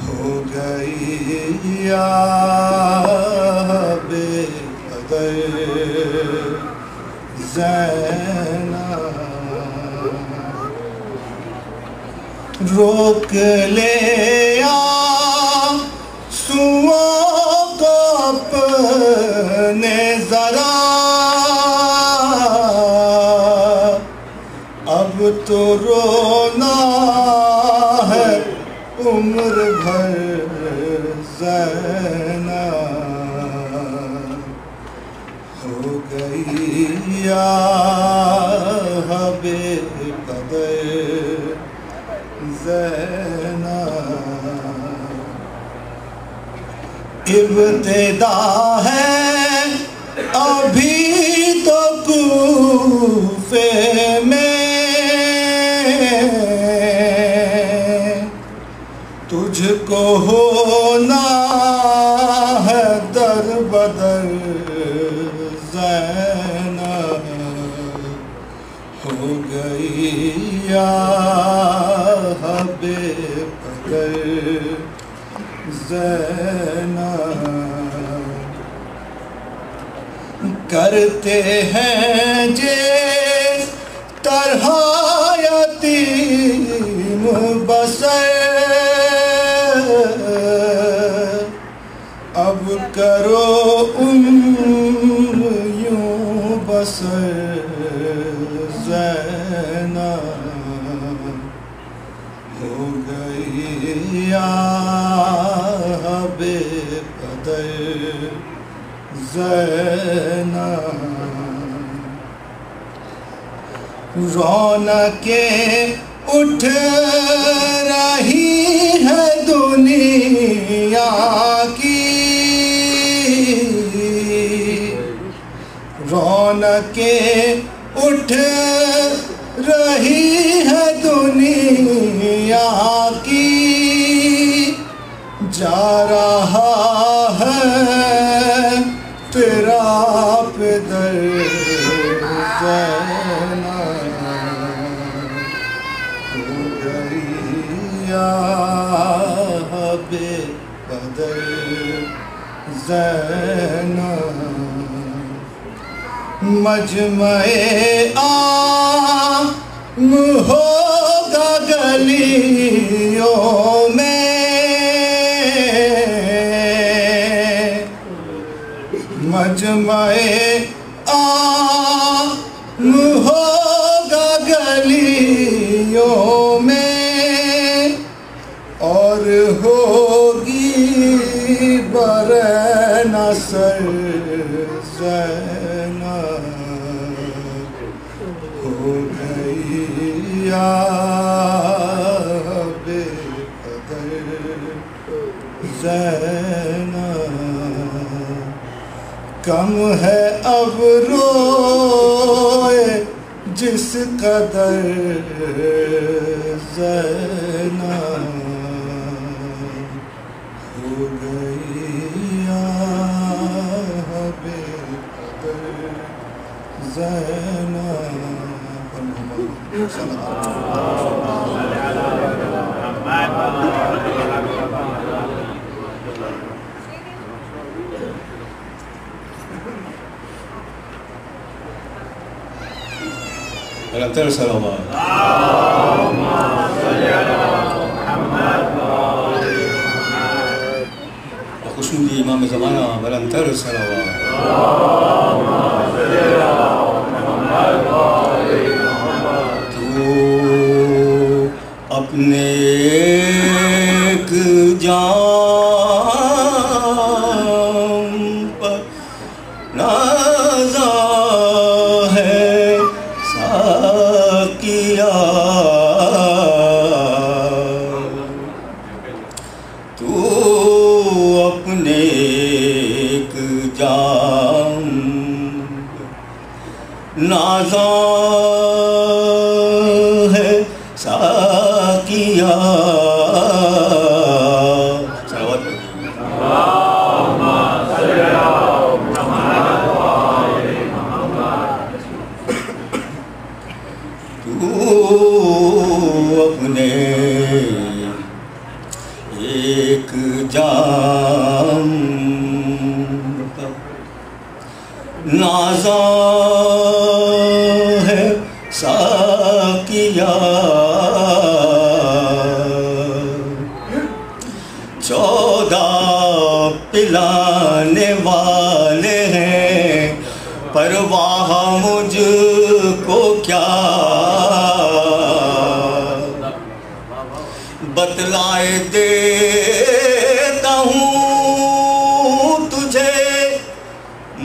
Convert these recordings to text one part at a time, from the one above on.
ہو گئی یا بے قدر زینب روک لے آنسوؤں کو اپنے ذرا اب تو رونا ہے عمر بھر زینب ہو گئی یا بے قدر زینب ابتدا ہے ابھی تو کوفے میں تجھ کو ہونا ہے در بدر زینب ہو گئی یا بے قدر زینب کرتے ہیں جس طرح یتیم بسر اب کرو یوں بسر زینب ہو گئی یا بے قدر زینب رونقیں اٹھ رہی ہے دنیا کی رونقیں اٹھ رہی ہے دنیا کی جا رہا ہے تیرا پدر زینب ہو گئی یا بے قدر زینب مجمع عام ہوگا گلیوں میں مجمع عام ہوگا گلیوں میں اور ہوگی برے نصر زینب ہو گئی یا بے قدر زینب کم ہے اب روئے جس قدر زینب ہو گئی یا بے قدر زینب الانتر صلوات اللهم صل على محمد وخشنودي امام زمانہ الانتر صلوات اللهم صل على محمد تو اپنے ایک جام پر نازا ہے ساقیا تو اپنے ایک جام نازا ہے ساقیا اپنے ایک جام پر نازاں ہے ساقیہ 14 پلانے والے ہیں، پرواہ مجھ کو کیا، بتلائے دیتا ہوں تجھے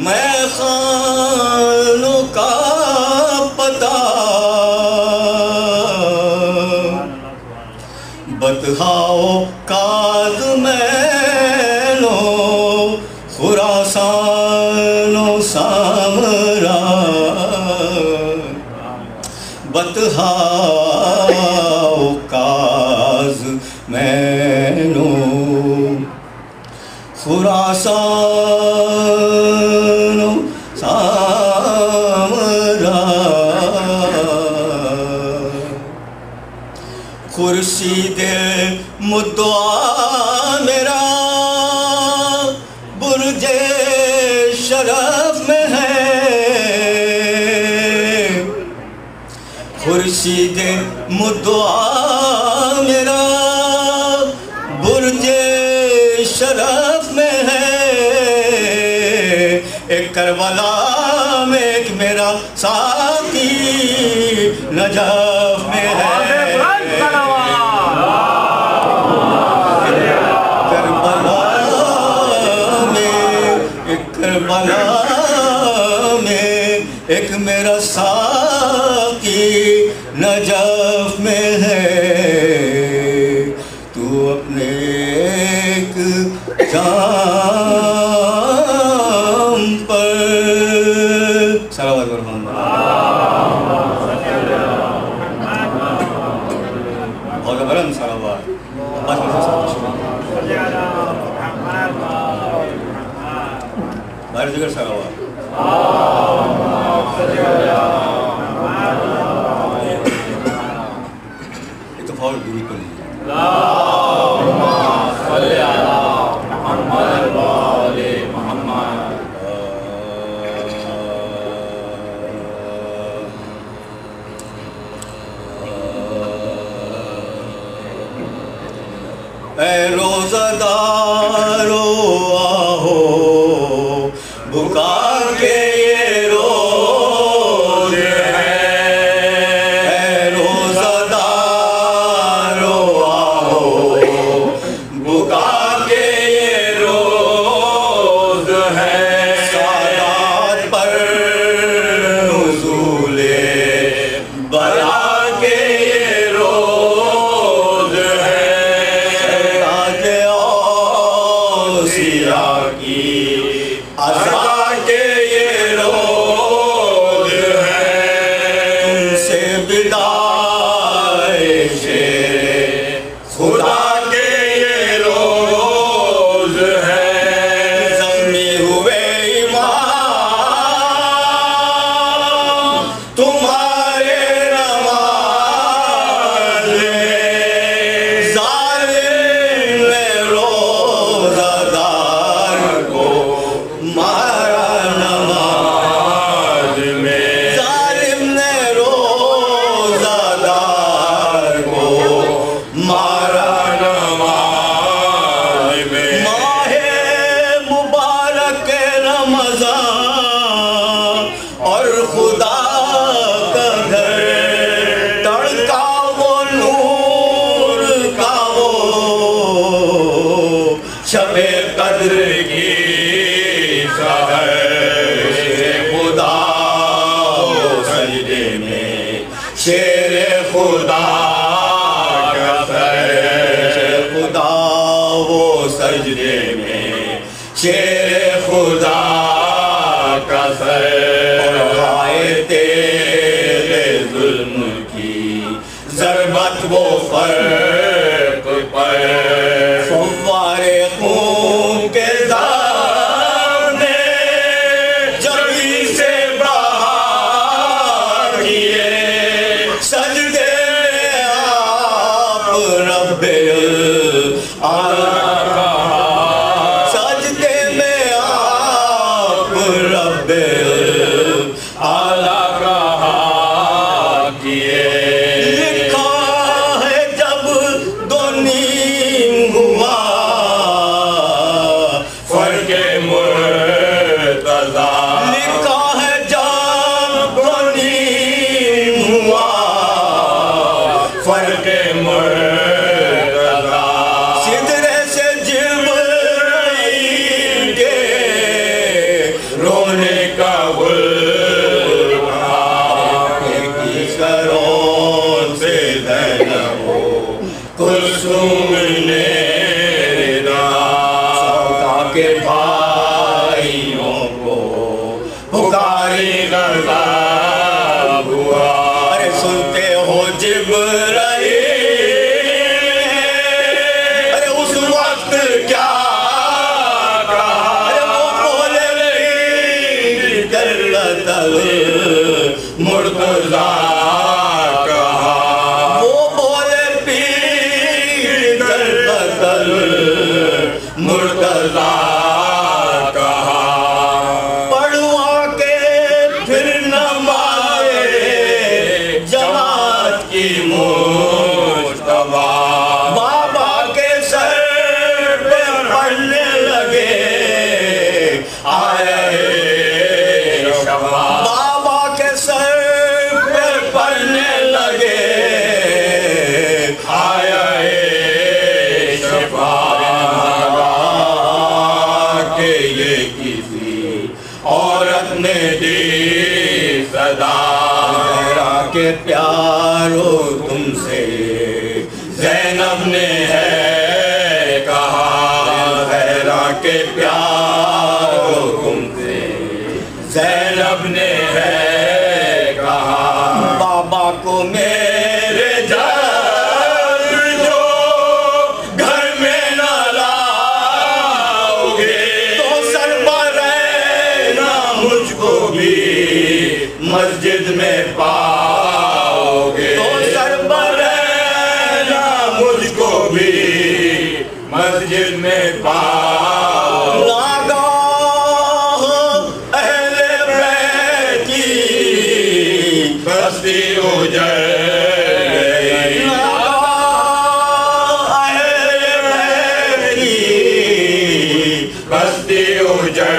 میں خانوں کا پتہ، بتہاؤ کاظ مینو خراسان و سامرا، بتہاؤ کاظ مینو خراسان و سامرا، خورشید مدعا میرا برج شرف میں ہے، خورشید مدعا میرا برج شرف میں ہے، ایک کربلا میں ایک میرا ساقی نجف میں ہے، کربلا میں ایک میرا ساقی نجف میں ہے، تو اپنے ایک جام پر صلوات برحمد اور برن صلوات بارے ذکر صلوات ایک دفعہ اور دوری کر لیجیے اللہم صلی علی محمد و آل محمد۔ اے روزہ دارو آہو بکا کے یہ روز ہے، اے روزہ دارو آہو بکا کے یہ روز ہے، سادات پر نزول بلا کے یہ روز ہے، سراج اوصیاء کی عزا کے یہ روز ہے، تم سے بدائے شیر خدا کے یہ روز ہے، زخمی ہوئے ایمان تمہارے نماز میں، ظالم نے روزہ دار کو مارا نماز میں، ظالم نے روزہ دار کو مارا نماز میں، ماہ مبارک رمضان اور خدا کا گھر تڑکا وہ نور کا وہ شب قدر کی سحر سے خدا وہ سجدے میں شیر خدا کا سر، خدا وہ سجدے میں شیر خدا کا سر، اور غائے تیرے ظلم کی ضربت وہ فرق پر، فوارے خون کے زار نے جبھی سے بہا کیے سجدے فرق مرتضی سدرے سے جبرائیل کے رونے کا کلثوم نے سودا کے بھائیوں کو پکاری غضب ہوا ارے سنتے ہو جبرائیل ارے اس وقت کیا کہا ارے وہ بولے کر قتل مرتضی کہ پیارو تم سے زینب نے ہے کہا زہرا کے پیارو تم سے زینب نے ہے کہا بابا کو میرے جب جو گھر میں نہ لاؤ گے تو سر پر رہنا مجھ کو بھی مسجد میں پاؤ گے تو سر پر رہنا مجھ کو بھی مسجد میں پاؤ ناگاہ اہل بیت کی بستی اجڑ گئی ناگاہ اہل بیت کی بستی اجڑ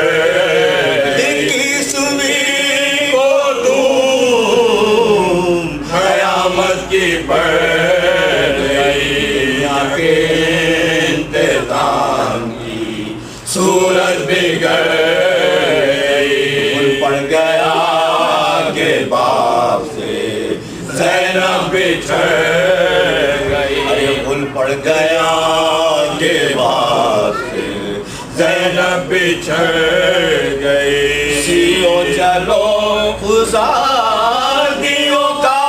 سورج بگڑ گئی پڑ گیا کہ باپ سے زینب بچھڑ گئی ارے بھول پڑ گیا کہ باپ سے زینب بچھڑ گئی سیو چلو خزادیوں کا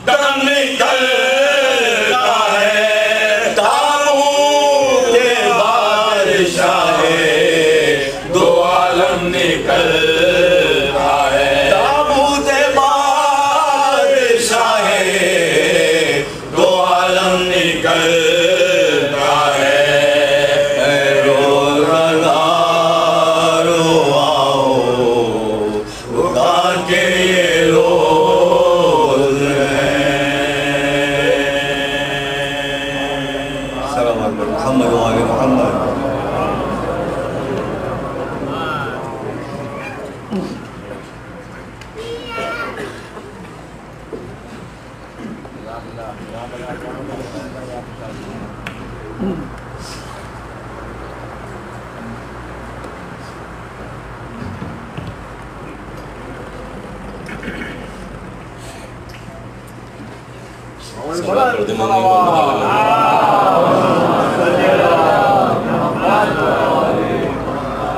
دم نکلتا ہے تابوت کے بادشاہ دو عالم نکلتا ہے تابوت بادشاہ دو عالم نکلتا ہے رو رضا رو آؤ اگار کے یہ روز ہیں سلام علیکم محمد و آل محمد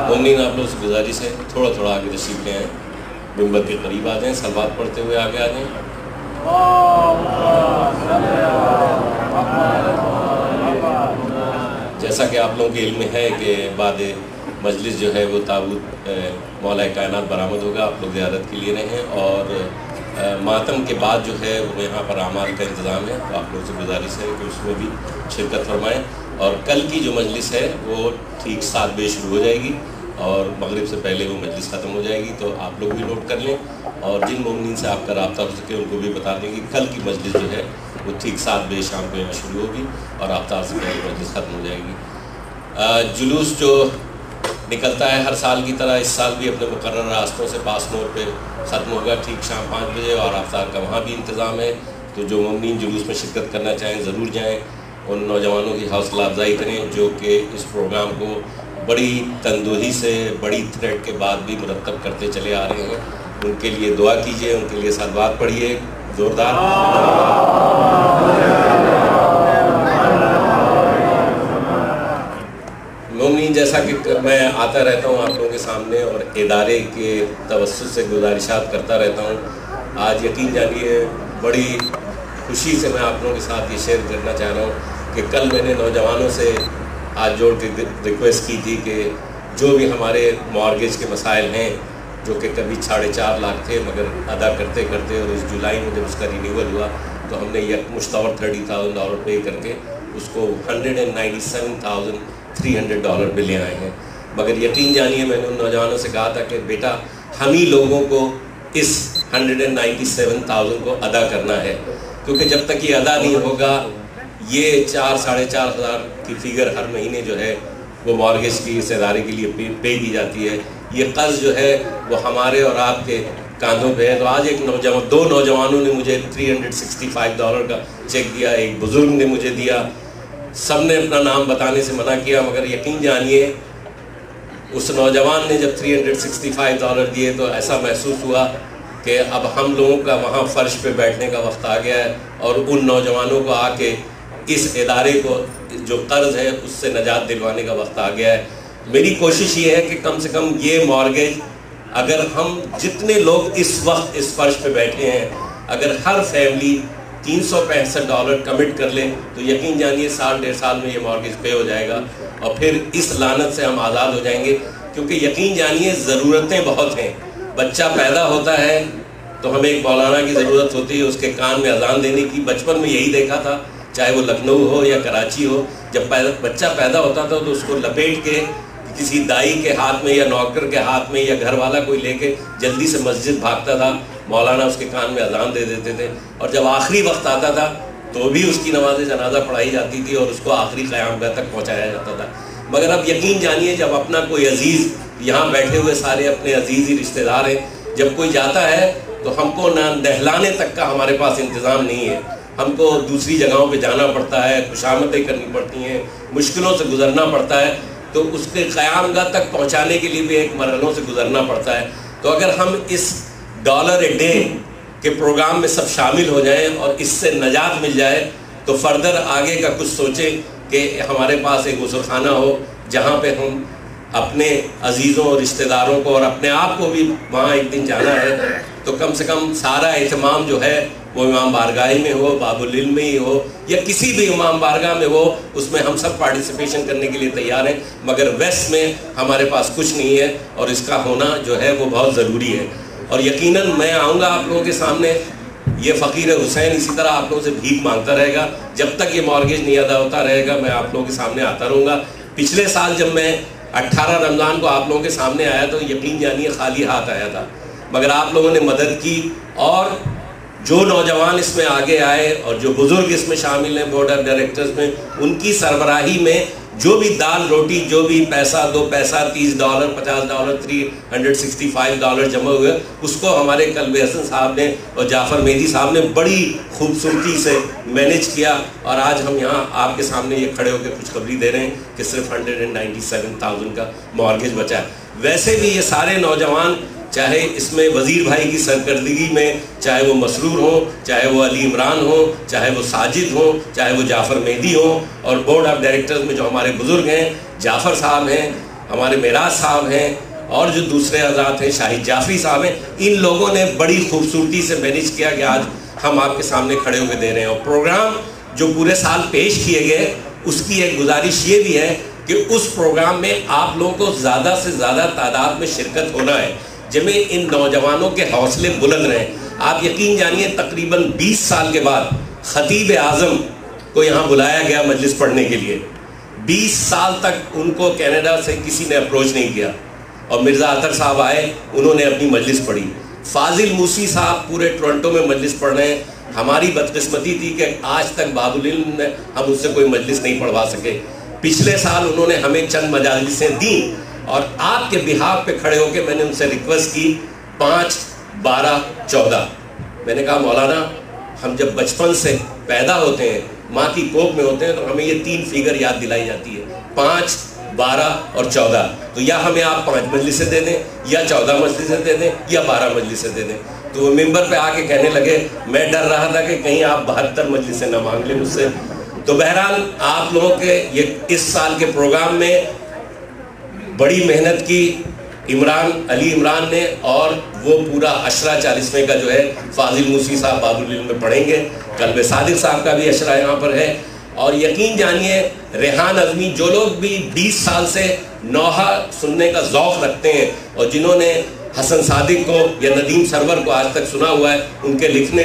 مومنین آپ لوگ سے گزارش ہے تھوڑا تھوڑا آگے تشریف لے آئیں منبر کے قریب آ جائیں صلوات پڑھتے ہوئے آگے آ جائیں جیسا کہ آپ لوگوں کے علم میں ہے کہ بعد مجلس جو ہے وہ تابوت مولا کائنات برآمد ہوگا آپ لوگ زیارت کے لیے رہیں اور ماتم کے بعد جو ہے وہ یہاں پر اعمال کا انتظام ہے تو آپ لوگوں سے گزارش ہے کہ اس میں بھی شرکت فرمائیں اور کل کی جو مجلس ہے وہ ٹھیک 7 بجے شروع ہو جائے گی اور مغرب سے پہلے وہ مجلس ختم ہو جائے گی تو آپ لوگ بھی نوٹ کر لیں اور جن مومنین سے آپ کا رابطہ ہو سکے ان کو بھی بتا دیں کہ کل کی مجلس جو ہے وہ ٹھیک 7 بجے شام کو یہاں شروع ہوگی اور آفتاب سے پہلے مجلس ختم ہو جائے گی جلوس جو نکلتا ہے ہر سال کی طرح اس سال بھی اپنے مقرر راستوں سے پاس موڑ پہ ختم ہوگا ٹھیک شام 5 بجے اور آفتاب کا وہاں بھی انتظام ہے تو جو مومنین جلوس میں شرکت کرنا چاہیں ضرور جائیں، ان نوجوانوں کی حوصلہ افزائی کریں جو کہ اس پروگرام کو بڑی تندوہی سے، بڑی تھریٹ کے بعد بھی مرتب کرتے چلے آ رہے ہیں. ان کے لیے دعا کیجیے، ان کے لیے صلوات پڑھیے زوردار. مومنین، جیسا کہ میں آتا رہتا ہوں آپ لوگوں کے سامنے اور ادارے کے توسط سے گزارشات کرتا رہتا ہوں، آج یقین جانیے بڑی خوشی سے میں آپ لوگوں کے ساتھ یہ شیئر کرنا چاہ رہا ہوں کہ کل میں نے نوجوانوں سے ہاتھ جوڑ کے ریکویسٹ کی تھی کہ جو بھی ہمارے مارگیج کے مسائل ہیں، جو کہ کبھی 4.5 لاکھ تھے مگر ادا کرتے کرتے، اور اس جولائی میں جب اس کا رینیول ہوا تو ہم نے یک مشتور $30,000 پے کر کے اس کو $197,300 بلیں آئے ہیں. مگر یقین جانیے میں نے ان نوجوانوں سے کہا تھا کہ بیٹا ہم ہی لوگوں کو اس 197,000 کو ادا کرنا ہے، کیونکہ جب تک یہ ادا نہیں ہوگا یہ 4-4.5 کی فگر ہر مہینے جو ہے وہ مارگیج کی اس ادارے کے لیے پے کی جاتی ہے. یہ قرض جو ہے وہ ہمارے اور آپ کے کاندھوں پہ ہے. تو آج دو نوجوانوں نے مجھے $365 کا چیک دیا، ایک بزرگ نے مجھے دیا. سب نے اپنا نام بتانے سے منع کیا، مگر یقین جانیے اس نوجوان نے جب $365 دیے تو ایسا محسوس ہوا کہ اب ہم لوگوں کا وہاں فرش پہ بیٹھنے کا وقت آ گیا ہے اور ان نوجوانوں کو آ کے اس ادارے کو جو قرض ہے اس سے نجات دلوانے کا وقت آ گیا ہے. میری کوشش یہ ہے کہ کم سے کم یہ مارگیج اگر ہم جتنے لوگ اس وقت اس فرش پہ بیٹھے ہیں اگر ہر فیملی $365 کمٹ کر لے تو یقین جانیے 1.5 میں یہ مارگیج پے ہو جائے گا اور پھر اس لعنت سے ہم آزاد ہو جائیں گے. کیونکہ یقین جانیے ضرورتیں بہت ہیں. بچہ پیدا ہوتا ہے تو ہمیں ایک مولانا کی ضرورت ہوتی ہے اس کے کان میں اذان دینے کی. بچپن میں یہی دیکھا تھا، چاہے وہ لکھنؤ ہو یا کراچی ہو، جب بچہ پیدا ہوتا تھا تو اس کو لپیٹ کے کسی دائی کے ہاتھ میں یا نوکر کے ہاتھ میں یا گھر والا کوئی لے کے جلدی سے مسجد بھاگتا تھا، مولانا اس کے کان میں اذان دے دیتے تھے اور جب آخری وقت آتا تھا تو بھی اس کی نماز جنازہ پڑھائی جاتی تھی اور اس کو آخری قیام گاہ تک پہنچایا جاتا تھا. مگر اب یقین جانیے جب اپنا کوئی عزیز، یہاں بیٹھے ہوئے سارے اپنے عزیز ہی رشتہ دار ہیں، جب کوئی جاتا ہے تو ہم کو نہ نہلانے تک کا ہمارے پاس انتظام نہیں ہے. ہم کو دوسری جگہوں پہ جانا پڑتا ہے، خوشامدیں کرنی پڑتی ہیں، مشکلوں سے گزرنا پڑتا ہے، تو اس کے قیام گاہ تک پہنچانے کے لیے بھی ایک مرحلوں سے گزرنا پڑتا ہے. تو اگر ہم اس $1 کے پروگرام میں سب شامل ہو جائیں اور اس سے نجات مل جائے تو فردر آگے کا کچھ سوچیں کہ ہمارے پاس ایک غسل خانہ ہو جہاں پہ ہم اپنے عزیزوں اور رشتہ داروں کو اور اپنے آپ کو بھی وہاں ایک دن جانا ہے تو کم سے کم سارا اہتمام جو ہے وہ امام بارگاہ میں ہو، باب العلم میں ہی ہو یا کسی بھی امام بارگاہ میں ہو، اس میں ہم سب پارٹیسپیشن کرنے کے لیے تیار ہیں. مگر ویسٹ میں ہمارے پاس کچھ نہیں ہے اور اس کا ہونا جو ہے وہ بہت ضروری ہے. اور یقیناً میں آؤں گا آپ لوگوں کے سامنے، یہ فقیر حسین اسی طرح آپ لوگوں سے بھیک مانگتا رہے گا جب تک یہ مارگیج نہیں ادا ہوتا رہے گا. میں آپ لوگوں کے سامنے آتا رہوں گا. پچھلے سال جب میں 18 رمضان کو آپ لوگوں کے سامنے آیا تو یقین جانیے خالی ہاتھ آیا تھا، مگر آپ لوگوں نے مدد کی اور جو نوجوان اس میں آگے آئے اور جو بزرگ اس میں شامل ہیں بورڈ آف ڈائریکٹرز میں، ان کی سربراہی میں جو بھی دال روٹی، جو بھی پیسہ، 2 پیسہ، $30، $50، $365 جمع ہوئے، اس کو ہمارے قلب حسن صاحب نے اور جعفر مہدی صاحب نے بڑی خوبصورتی سے مینیج کیا اور آج ہم یہاں آپ کے سامنے یہ کھڑے ہو کے خوشخبری دے رہے ہیں کہ صرف 197,000 کا مارگیج بچا ہے. ویسے بھی یہ سارے نوجوان چاہے اس میں وزیر بھائی کی سرکردگی میں، چاہے وہ مسرور ہوں، چاہے وہ علی عمران ہوں، چاہے وہ ساجد ہوں، چاہے وہ جعفر مہدی ہوں، اور بورڈ آف ڈائریکٹرز میں جو ہمارے بزرگ ہیں، جعفر صاحب ہیں، ہمارے معراج صاحب ہیں اور جو دوسرے حضرات ہیں، شاہد جعفری صاحب ہیں، ان لوگوں نے بڑی خوبصورتی سے مینیج کیا کہ آج ہم آپ کے سامنے کھڑے ہو کے دے رہے ہیں. اور پروگرام جو پورے سال پیش کیے گئے اس کی ایک گزارش یہ بھی ہے کہ اس پروگرام میں آپ لوگوں کو زیادہ سے زیادہ تعداد میں شرکت ہونا ہے، جن میں ان نوجوانوں کے حوصلے بلند رہیں. آپ یقین جانیے تقریباً 20 سال کے بعد خطیب اعظم کو یہاں بلایا گیا مجلس پڑھنے کے لیے. 20 سال تک ان کو کینیڈا سے کسی نے اپروچ نہیں کیا اور مرزا اطہر صاحب آئے، انہوں نے اپنی مجلس پڑھی. فاضل موسی صاحب پورے ٹورنٹو میں مجلس پڑھ رہے ہیں. ہماری بدقسمتی تھی کہ آج تک باب العلم میں ہم اس سے کوئی مجلس نہیں پڑھوا سکے. پچھلے سال انہوں نے ہمیں چند مجالسیں دیں اور آپ کے بہاف پہ کھڑے ہو کے میں نے ان سے ریکویسٹ کی 5، 12، 14. میں نے کہا مولانا ہم جب بچپن سے پیدا ہوتے ہیں، ماں کی کوکھ میں ہوتے ہیں، تو ہمیں یہ 3 فگر یاد دلائی جاتی ہے، 5، 12 اور 14. تو یا ہمیں آپ 5 مجلسیں دے دیں، یا 14 مجلسیں دے دیں، یا 12 مجلسیں دے دیں. تو وہ ممبر پہ آ کے کہنے لگے میں ڈر رہا تھا کہ کہیں آپ 72 مجلسیں نہ مانگ لیں مجھ سے. تو بہرحال آپ لوگوں کے یہ اس سال کے پروگرام میں بڑی محنت کی علی عمران نے، اور وہ پورا اشرا 40ویں کا جو ہے فاضل موسی صاحب باب العلم میں پڑھیں گے. قلب صادق صاحب کا بھی اشرا یہاں پر ہے. اور یقین جانیے ریحان اعظمی، جو لوگ بھی 20 سال سے نوحہ سننے کا ذوق رکھتے ہیں اور جنہوں نے حسن صادق کو یا ندیم سرور کو آج تک سنا ہوا ہے، ان کے لکھنے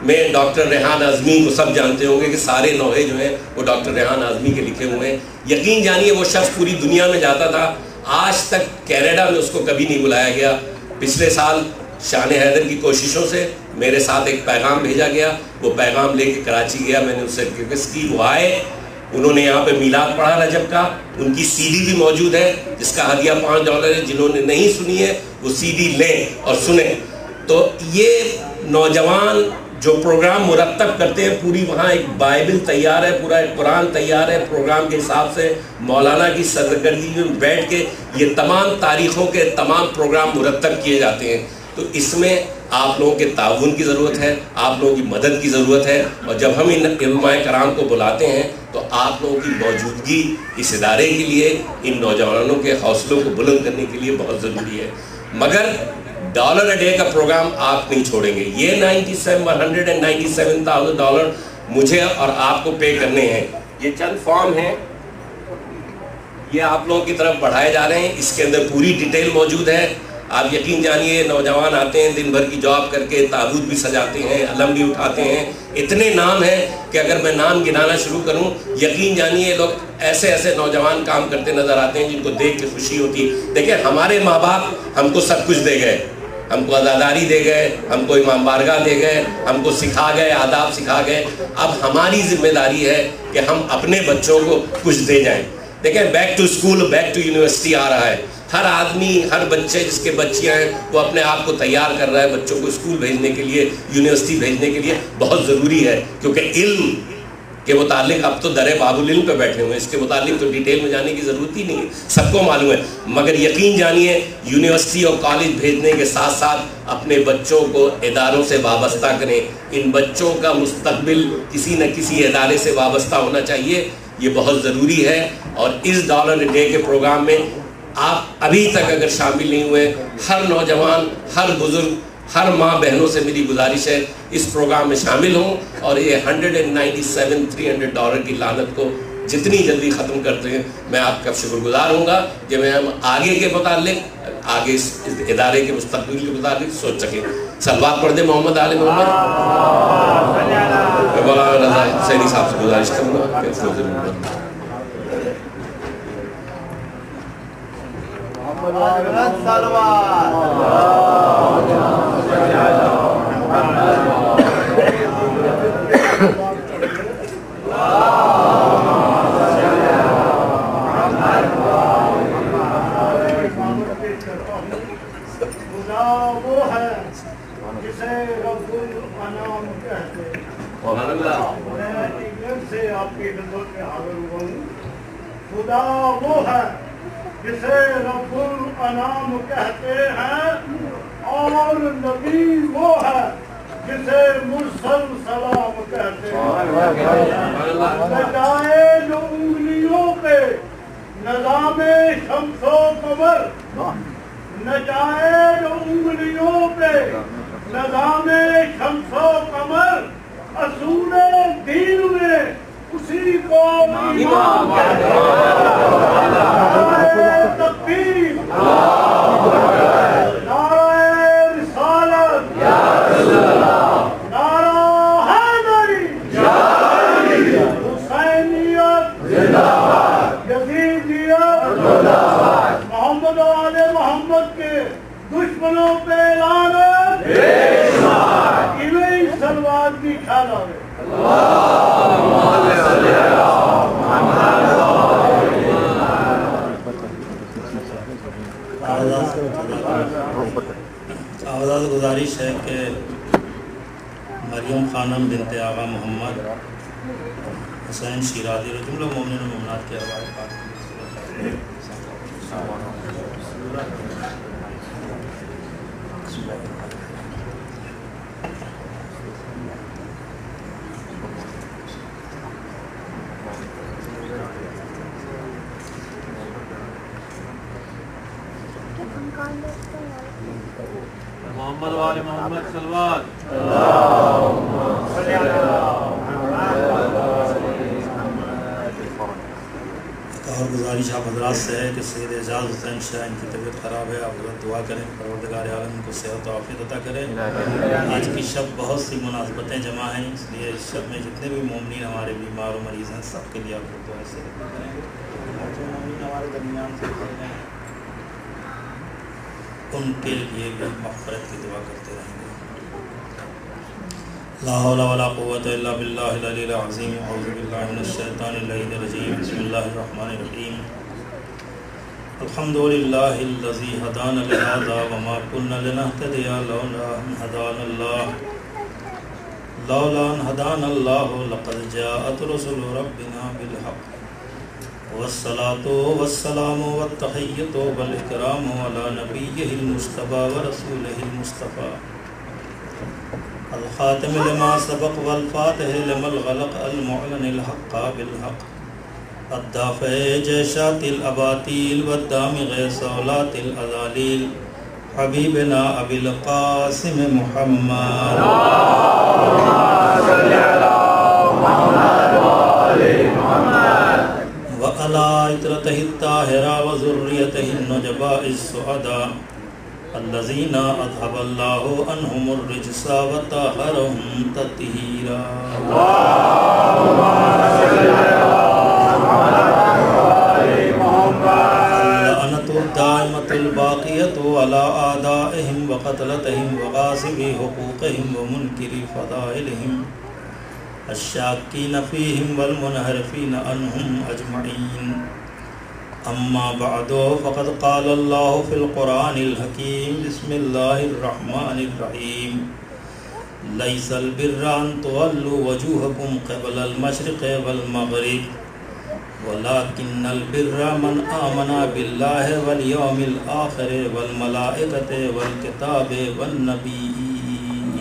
میں ڈاکٹر ریحان اعظمی کو سب جانتے ہوں گے کہ سارے نوحے جو ہیں وہ ڈاکٹر ریحان اعظمی کے لکھے ہوئے ہیں. یقین جانیے وہ شخص پوری دنیا میں جاتا تھا، آج تک کینیڈا میں اس کو کبھی نہیں بلایا گیا. پچھلے سال شان حیدر کی کوششوں سے میرے ساتھ ایک پیغام بھیجا گیا، وہ پیغام لے کے کراچی گیا. میں نے اس سے ریکویسٹ کی، وہ آئے، انہوں نے یہاں پہ میلاد پڑھا رجب کا. ان کی سی ڈی بھی موجود ہے جس کا ہدیہ $5 ہے. جنہوں نے نہیں سنی ہے وہ سی ڈی لیں اور سنیں. تو یہ نوجوان جو پروگرام مرتب کرتے ہیں، پوری وہاں ایک بائبل تیار ہے، پورا ایک قرآن تیار ہے پروگرام کے حساب سے. مولانا کی سرگردی میں بیٹھ کے یہ تمام تاریخوں کے تمام پروگرام مرتب کیے جاتے ہیں. تو اس میں آپ لوگوں کے تعاون کی ضرورت ہے، آپ لوگوں کی مدد کی ضرورت ہے. اور جب ہم ان علماء کرام کو بلاتے ہیں تو آپ لوگوں کی موجودگی اس ادارے کے لیے، ان نوجوانوں کے حوصلوں کو بلند کرنے کے لیے بہت ضروری ہے. مگر $1 a day کا پروگرام آپ نہیں چھوڑیں گے. یہ $197,000 مجھے اور آپ کو پے کرنے ہیں. یہ چند فارم ہیں، یہ آپ لوگوں کی طرف بڑھائے جا رہے ہیں. اس کے اندر پوری ڈیٹیل موجود ہے. آپ یقین جانیے نوجوان آتے ہیں دن بھر کی جاب کر کے، تابوت بھی سجاتے ہیں، علم بھی اٹھاتے ہیں. اتنے نام ہیں کہ اگر میں نام گنانا شروع کروں، یقین جانیے لوگ ایسے ایسے نوجوان کام کرتے نظر آتے ہیں جن کو دیکھ کے خوشی ہوتی ہے. دیکھیں ہمارے ماں باپ ہم کو سب کچھ دے گئے، ہم کو عزاداری دے گئے، ہم کو امام بارگاہ دے گئے، ہم کو سکھا گئے، آداب سکھا گئے. اب ہماری ذمہ داری ہے کہ ہم اپنے بچوں کو کچھ دے جائیں. دیکھیں back to school, back to university آ رہا ہے. ہر آدمی، ہر بچے جس کے بچیاں ہیں وہ اپنے آپ کو تیار کر رہا ہے بچوں کو اسکول بھیجنے کے لیے، یونیورسٹی بھیجنے کے لیے. بہت ضروری ہے کیونکہ علم کے متعلق اب تو در باب العلم پہ بیٹھے ہوئے ہیں، اس کے متعلق تو ڈیٹیل میں جانے کی ضرورت ہی نہیں ہے، سب کو معلوم ہے. مگر یقین جانیے یونیورسٹی اور کالج بھیجنے کے ساتھ ساتھ اپنے بچوں کو اداروں سے وابستہ کریں. ان بچوں کا مستقبل کسی نہ کسی ادارے سے وابستہ ہونا چاہیے، یہ بہت ضروری ہے. اور اس $1 a day کے پروگرام میں آپ ابھی تک اگر شامل نہیں ہوئے، ہر نوجوان، ہر بزرگ، ہر ماں بہنوں سے میری گزارش ہے اس پروگرام میں شامل ہوں اور یہ $197,300 کی لعنت کو جتنی جلدی ختم کرتے ہیں. میں آپ کا شکر گزار ہوں گا کہ میں ہم آگے کے متعلق، آگے اس ادارے کے مستقبل کے متعلق سوچ سکیں. صلوات پڑھ دیں محمد آل محمد. میں مولانا رضا حسینی صاحب سے گزارش کروں گا کہ خدا وہ ہے جسے رب الانام کہتے ہیں اور نبی وہ ہے جسے مرسل سلام کہتے ہیں. بجائے جو انگلیوں پہ نظام شمس و قمر، نجائے جو انگلیوں پہ نظام شمس و قمر، اصول دین میں اسی کو ایمان کہتے ہیں. نعرہ تکبیر، نعرہ رسالت، نعرہ حیدری، حسینیت، یزیدیت، محمد و آل محمد کے دشمنوں پہ لعنت. ایویں سلوات کی خیال آئے. آواز گزارش ہے کہ مریم خانم بنت آغا محمد حسین شیرازی اور جملہ مومنین و مومنات کے ارواح پاک محمد وآل محمد صلوات اور گزارش آپ حضرات سے ہے کہ سید اعجاز حسین شاہ ان کی طبیعت خراب ہے، آپ حضرت دعا کریں پروردگار عالم ان کو صحت و عافیت عطا کرے۔ آج کی شب بہت سی مناسبتیں جمع ہیں، اس لیے اس شب میں جتنے بھی مومنین ہمارے بیمار و مریض ہیں سب کے لیے آپ کو دعا سے کریں، اور جو مومنین ہمارے درمیان سے ہیں ان کے لیے بھی مغفرت کی دعا کرتے رہیں گے۔ لا حول ولا قوة الا باللہ العلی العظیم، اعوذ باللہ من الشیطان اللعین الرجیم، بسم اللہ الرحمن الرحیم۔ الحمد للہ الذی ہدانا لہذا وما كنا لنہتدی لولا ان ہدانا اللہ لقد جاءت رسل ربنا بالحق والصلاة والسلام والتحیۃ والاکرام علی نبیہ المجتبی ورسولہ المصطفی الخاتم لما سبق والفاتح لما الغلق المعلن الحق بالحق الدافع جیشات الاباطیل والدامغ صولات الازالیل حبیبنا ابی القاسم محمد وعلى عطرته الطاهرة وذريته النجباء السعداء الذين أذهب الله عنهم الرجس وطهرهم تطهيرا اللهم صل على محمد اللعنة الدائمة الباقية على أعدائهم وقتلتهم وغاصبي حقوقهم ومنكري فضائلهم الشاكين فيهم والمنحرفين عنهم أجمعين اما بعد فقد قال الله في القرآن الحكيم بسم الله الرحمن الرحيم ليس البر أن تولوا وجوهكم قبل المشرق والمغرب ولكن البر من آمن بالله واليوم الآخر والملائكة والكتاب والنبيين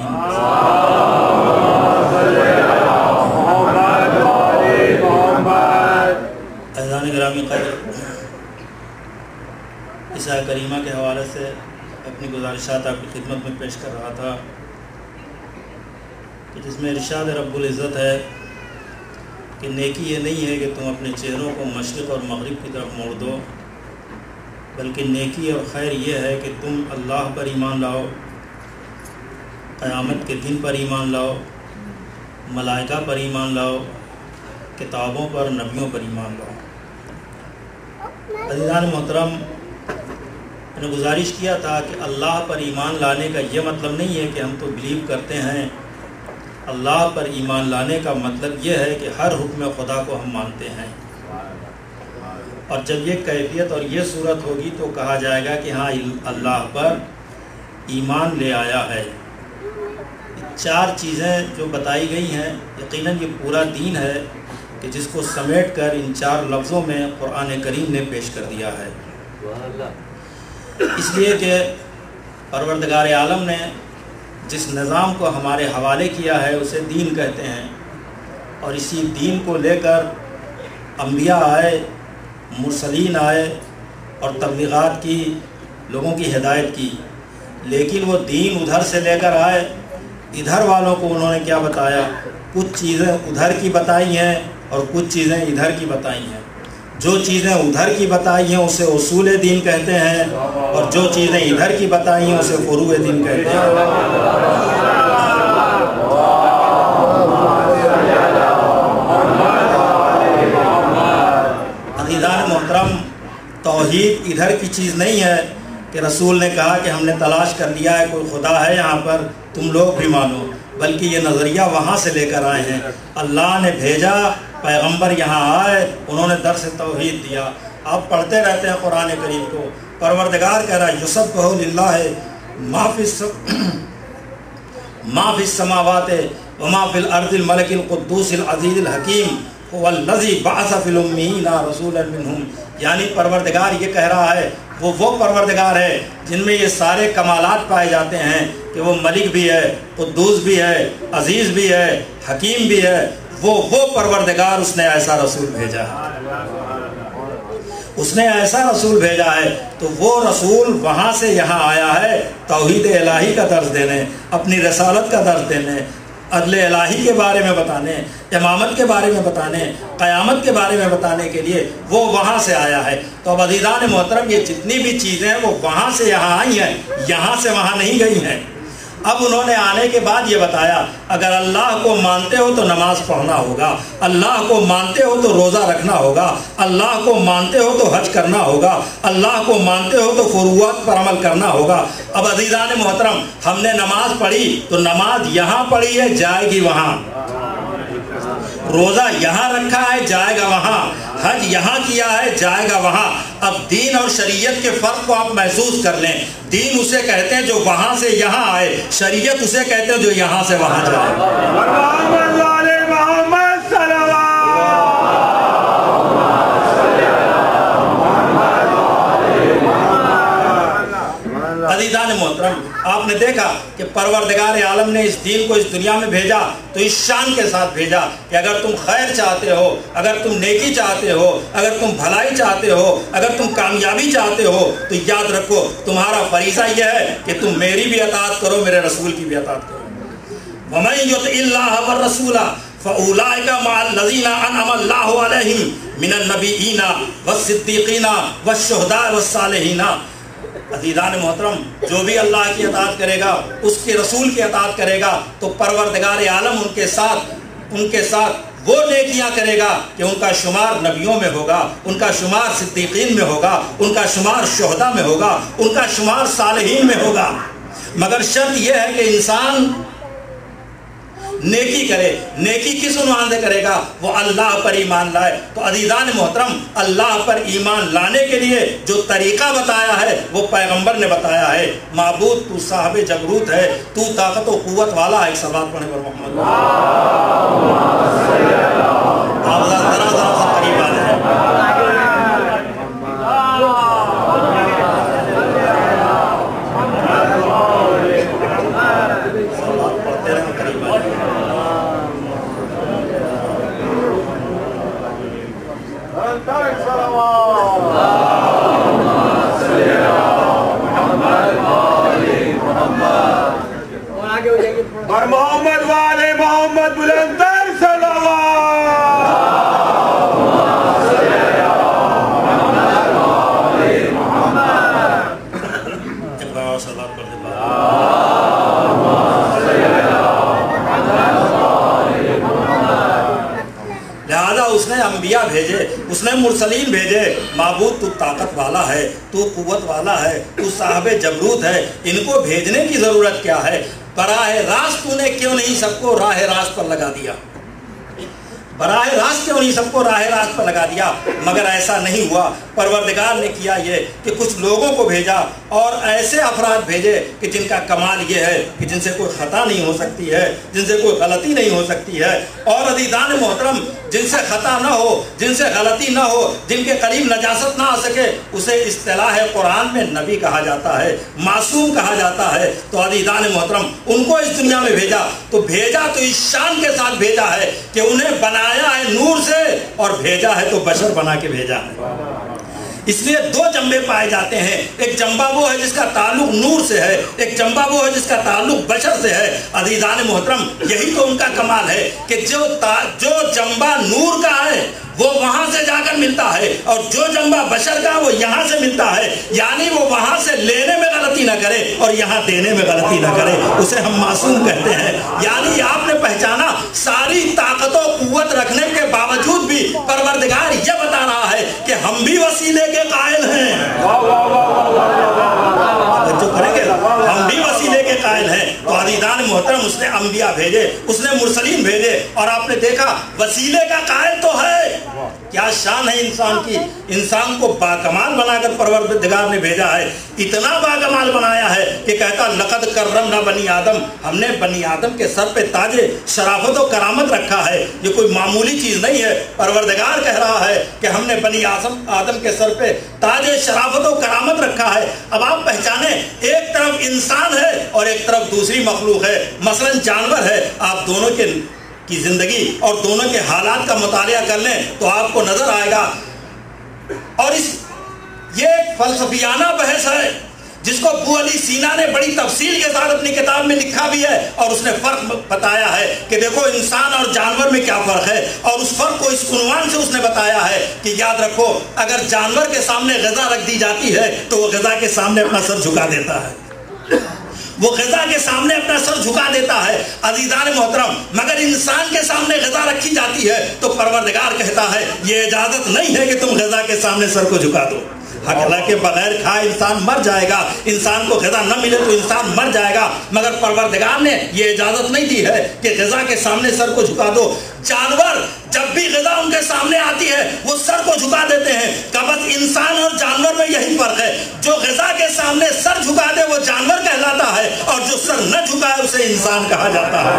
اذان گرامی قدر، اس آیت کریمہ کے حوالے سے اپنی گزارشات آپ کی خدمت میں پیش کر رہا تھا کہ جس میں ارشاد رب العزت ہے کہ نیکی یہ نہیں ہے کہ تم اپنے چہروں کو مشرق اور مغرب کی طرف موڑ دو، بلکہ نیکی اور خیر یہ ہے کہ تم اللہ پر ایمان لاؤ، قیامت کے دن پر ایمان لاؤ، ملائکہ پر ایمان لاؤ، کتابوں پر، نبیوں پر ایمان لاؤ۔ عزیزان محترم، میں نے گزارش کیا تھا کہ اللہ پر ایمان لانے کا یہ مطلب نہیں ہے کہ ہم تو بلیو کرتے ہیں، اللہ پر ایمان لانے کا مطلب یہ ہے کہ ہر حکم خدا کو ہم مانتے ہیں، اور جب یہ کیفیت اور یہ صورت ہوگی تو کہا جائے گا کہ ہاں اللہ پر ایمان لے آیا ہے۔ چار چیزیں جو بتائی گئی ہیں یقیناً یہ پورا دین ہے کہ جس کو سمیٹ کر ان چار لفظوں میں قرآن کریم نے پیش کر دیا ہے، اس لیے کہ پروردگار عالم نے جس نظام کو ہمارے حوالے کیا ہے اسے دین کہتے ہیں، اور اسی دین کو لے کر انبیاء آئے، مرسلین آئے اور تبلیغات کی، لوگوں کی ہدایت کی، لیکن وہ دین ادھر سے لے کر آئے، ادھر والوں کو انہوں نے کیا بتایا؟ کچھ چیزیں ادھر کی بتائی ہیں اور کچھ چیزیں ادھر کی بتائی ہیں۔ جو چیزیں ادھر کی بتائی ہیں اسے اصول دین کہتے ہیں، اور جو چیزیں ادھر کی بتائی ہیں اسے فروع دین کہتے ہیں۔ عزیزان محترم، توحید ادھر کی چیز نہیں ہے کہ رسول نے کہا کہ ہم نے تلاش کر لیا ہے کوئی خدا ہے یہاں پر، تم لوگ بھی مانو، بلکہ یہ نظریہ وہاں سے لے کر آئے ہیں۔ اللہ نے بھیجا، پیغمبر یہاں آئے، انہوں نے درس توحید دیا۔ آپ پڑھتے رہتے ہیں قرآن کریم کو، پروردگار کہہ رہا ہے یسبح للہ ما فی السماوات وما فی الارض الملک القدوس العزیز الحکیم والذی بعث فی الأمیین رسولا منہم، یعنی پروردگار یہ کہہ رہا ہے وہ پروردگار ہے جن میں یہ سارے کمالات پائے جاتے ہیں کہ وہ ملک بھی ہے، قدوس بھی ہے، عزیز بھی ہے، حکیم بھی ہے۔ وہ پروردگار، اس نے ایسا رسول بھیجا ہے، اس نے ایسا رسول بھیجا ہے۔ تو وہ رسول وہاں سے یہاں آیا ہے توحید الہی کا درس دینے، اپنی رسالت کا درس دینے، عدل الہی کے بارے میں بتانے، امامت کے بارے میں بتانے، قیامت کے بارے میں بتانے کے لیے وہ وہاں سے آیا ہے۔ تو اب عزیزان محترم، یہ جتنی بھی چیزیں ہیں وہ وہاں سے یہاں آئی ہیں، یہاں سے وہاں نہیں گئی ہیں۔ اب انہوں نے آنے کے بعد یہ بتایا اگر اللہ کو مانتے ہو تو نماز پڑھنا ہوگا، اللہ کو مانتے ہو تو روزہ رکھنا ہوگا، اللہ کو مانتے ہو تو حج کرنا ہوگا، اللہ کو مانتے ہو تو فروعات پر عمل کرنا ہوگا۔ اب عزیزان محترم، ہم نے نماز پڑھی تو نماز یہاں پڑھی ہے، جائے گی وہاں، روزہ یہاں رکھا ہے، جائے گا وہاں، حج یہاں کیا ہے، جائے گا وہاں۔ اب دین اور شریعت کے فرق کو آپ محسوس کر لیں۔ دین اسے کہتے ہیں جو وہاں سے یہاں آئے، شریعت اسے کہتے ہیں جو یہاں سے وہاں جائے۔ عزیزان محترم، آپ نے دیکھا کہ پروردگار عالم نے اس دین کو اس دنیا میں بھیجا تو اس شان کے ساتھ بھیجا کہ اگر تم خیر چاہتے ہو، اگر تم نیکی چاہتے ہو، اگر تم بھلائی چاہتے ہو، اگر تم کامیابی چاہتے ہو تو یاد رکھو تمہارا فریضہ یہ ہے کہ تم میری بھی اطاعت کرو، میرے رسول کی بھی اطاعت کرو۔ وَمَن يُطِعِ اللَّهَ وَالرَّسُولَ فَأُولَٰئِكَ مَعَ الَّذِينَ أَنْعَمَ اللَّهُ عَلَيْهِم مِّنَ النَّبِيِّينَ وَالصِّدِّيقِينَ وَالشُّهَدَاءِ وَالصَّالِحِينَ۔ عزیزان محترم، جو بھی اللہ کی اطاعت کرے گا، اس کے رسول کی اطاعت کرے گا تو پروردگار عالم ان کے ساتھ وہ نیکیاں کرے گا کہ ان کا شمار نبیوں میں ہوگا، ان کا شمار صدیقین میں ہوگا، ان کا شمار شہداء میں ہوگا، ان کا شمار صالحین میں ہوگا۔ مگر شرط یہ ہے کہ انسان نیکی کرے۔ نیکی کس عنوان سے کرے گا؟ وہ اللہ پر ایمان لائے۔ تو عزیزان محترم، اللہ پر ایمان لانے کے لیے جو طریقہ بتایا ہے وہ پیغمبر نے بتایا ہے۔ معبود تو صاحب جبروت ہے، تو طاقت و قوت والا ہے۔ ایک صلوات پڑھنے پر محمد آپ ذرا سے قریب آ جائیں۔ اور محمد والے محمد بلندر صلوات۔ لہذا اس نے انبیاء بھیجے، اس نے مرسلین بھیجے۔ معبود تو طاقت والا ہے، تو قوت والا ہے، تو صاحب جبروت ہے۔ ان کو بھیجنے کی ضرورت کیا ہے؟ براہ راست تو نے کیوں نہیں سب کو راہ راست پر لگا دیا؟ براہ راست کیوں نہیں سب کو راہ راست پر لگا دیا؟ مگر ایسا نہیں ہوا۔ پروردگار نے کیا یہ کہ کچھ لوگوں کو بھیجا اور ایسے افراد بھیجے کہ جن کا کمال یہ ہے کہ جن سے کوئی خطا نہیں ہو سکتی ہے، جن سے کوئی غلطی نہیں ہو سکتی ہے۔ اور عزیزان محترم، جن سے خطا نہ ہو، جن سے غلطی نہ ہو، جن کے قریب نجاست نہ آ سکے، اسے اصطلاح قرآن میں نبی کہا جاتا ہے، معصوم کہا جاتا ہے۔ تو عزیزان محترم، ان کو اس دنیا میں بھیجا تو اس شان کے ساتھ بھیجا ہے کہ انہیں بنایا ہے نور سے، اور بھیجا ہے تو بشر بنا کے بھیجا ہے۔ اس لیے دو جنبے پائے جاتے ہیں، ایک جنبہ وہ ہے جس کا تعلق نور سے ہے، ایک جنبہ وہ ہے جس کا تعلق بشر سے ہے۔ عزیزان محترم، یہی تو ان کا کمال ہے کہ جو جنبہ نور کا ہے وہ وہاں سے جا کر ملتا ہے، اور جو جنبہ بشر کا وہ یہاں سے ملتا ہے۔ یعنی وہ وہاں سے لینے میں غلطی نہ کرے اور یہاں دینے میں غلطی نہ کرے، اسے ہم معصوم کہتے ہیں۔ یعنی آپ نے پہچانا، ساری طاقت و قوت رکھنے کے باوجود بھی پروردگار یہ بتا رہا ہے کہ ہم بھی وسیلے کے قائل ہیں۔ جو کریں گے، ہم بھی وسیلے کے قائل ہیں۔ تو عزیزان محترم، اس نے انبیاء بھیجے، اس نے مرسلین بھیجے، اور آپ نے دیکھا وسیلے کا قائل تو ہے، کیا شان ہے انسان کی. انسان کو باکمال بنا کر پروردگار نے بھیجا ہے. اتنا باکمال بنایا ہے کہ کہتا لقد کرمنا بنی آدم, ہم نے بنی آدم کے سر پہ تاج شرافت و کرامت رکھا ہے. یہ کوئی معمولی چیز نہیں ہے. پروردگار کہہ رہا ہے کہ ہم نے بنی آدم کے سر پہ تاج شرافت و کرامت رکھا ہے. اب آپ پہچانیں, ایک طرف انسان ہے اور ایک طرف دوسری مخلوق ہے, مثلا جانور ہے. آپ دونوں کی زندگی اور دونوں کے حالات کا مطالعہ کر لیں تو آپ کو نظر آئے گا. اور یہ ایک فلسفیانہ بحث ہے جس کو ابو علی سینا نے بڑی تفصیل کے ساتھ اپنی کتاب میں لکھا بھی ہے, اور اس نے فرق بتایا ہے کہ دیکھو انسان اور جانور میں کیا فرق ہے, اور اس فرق کو اس عنوان سے اس نے بتایا ہے کہ یاد رکھو, اگر جانور کے سامنے غذا رکھ دی جاتی ہے تو وہ غذا کے سامنے اپنا سر جھکا دیتا ہے, وہ غذا کے سامنے اپنا سر جھکا دیتا ہے. عزیزان محترم, مگر انسان کے سامنے غذا رکھی جاتی ہے تو پروردگار کہتا ہے یہ اجازت نہیں ہے کہ تم غذا کے سامنے سر کو جھکا دو. حق کے بغیر کھائے انسان مر جائے گا, انسان کو غذا نہ ملے تو انسان مر جائے گا, مگر پروردگار نے یہ اجازت نہیں دی ہے کہ غذا کے سامنے سر کو جھکا دو. جانور جب بھی غذا ان کے سامنے آتی ہے وہ سر کو جھکا دیتے ہیں. بس انسان اور جانور میں یہی فرق ہے, جو غذا کے سامنے سر جھکا دے وہ جانور کہلاتا ہے, اور جو سر نہ جھکائے اسے انسان کہا جاتا ہے.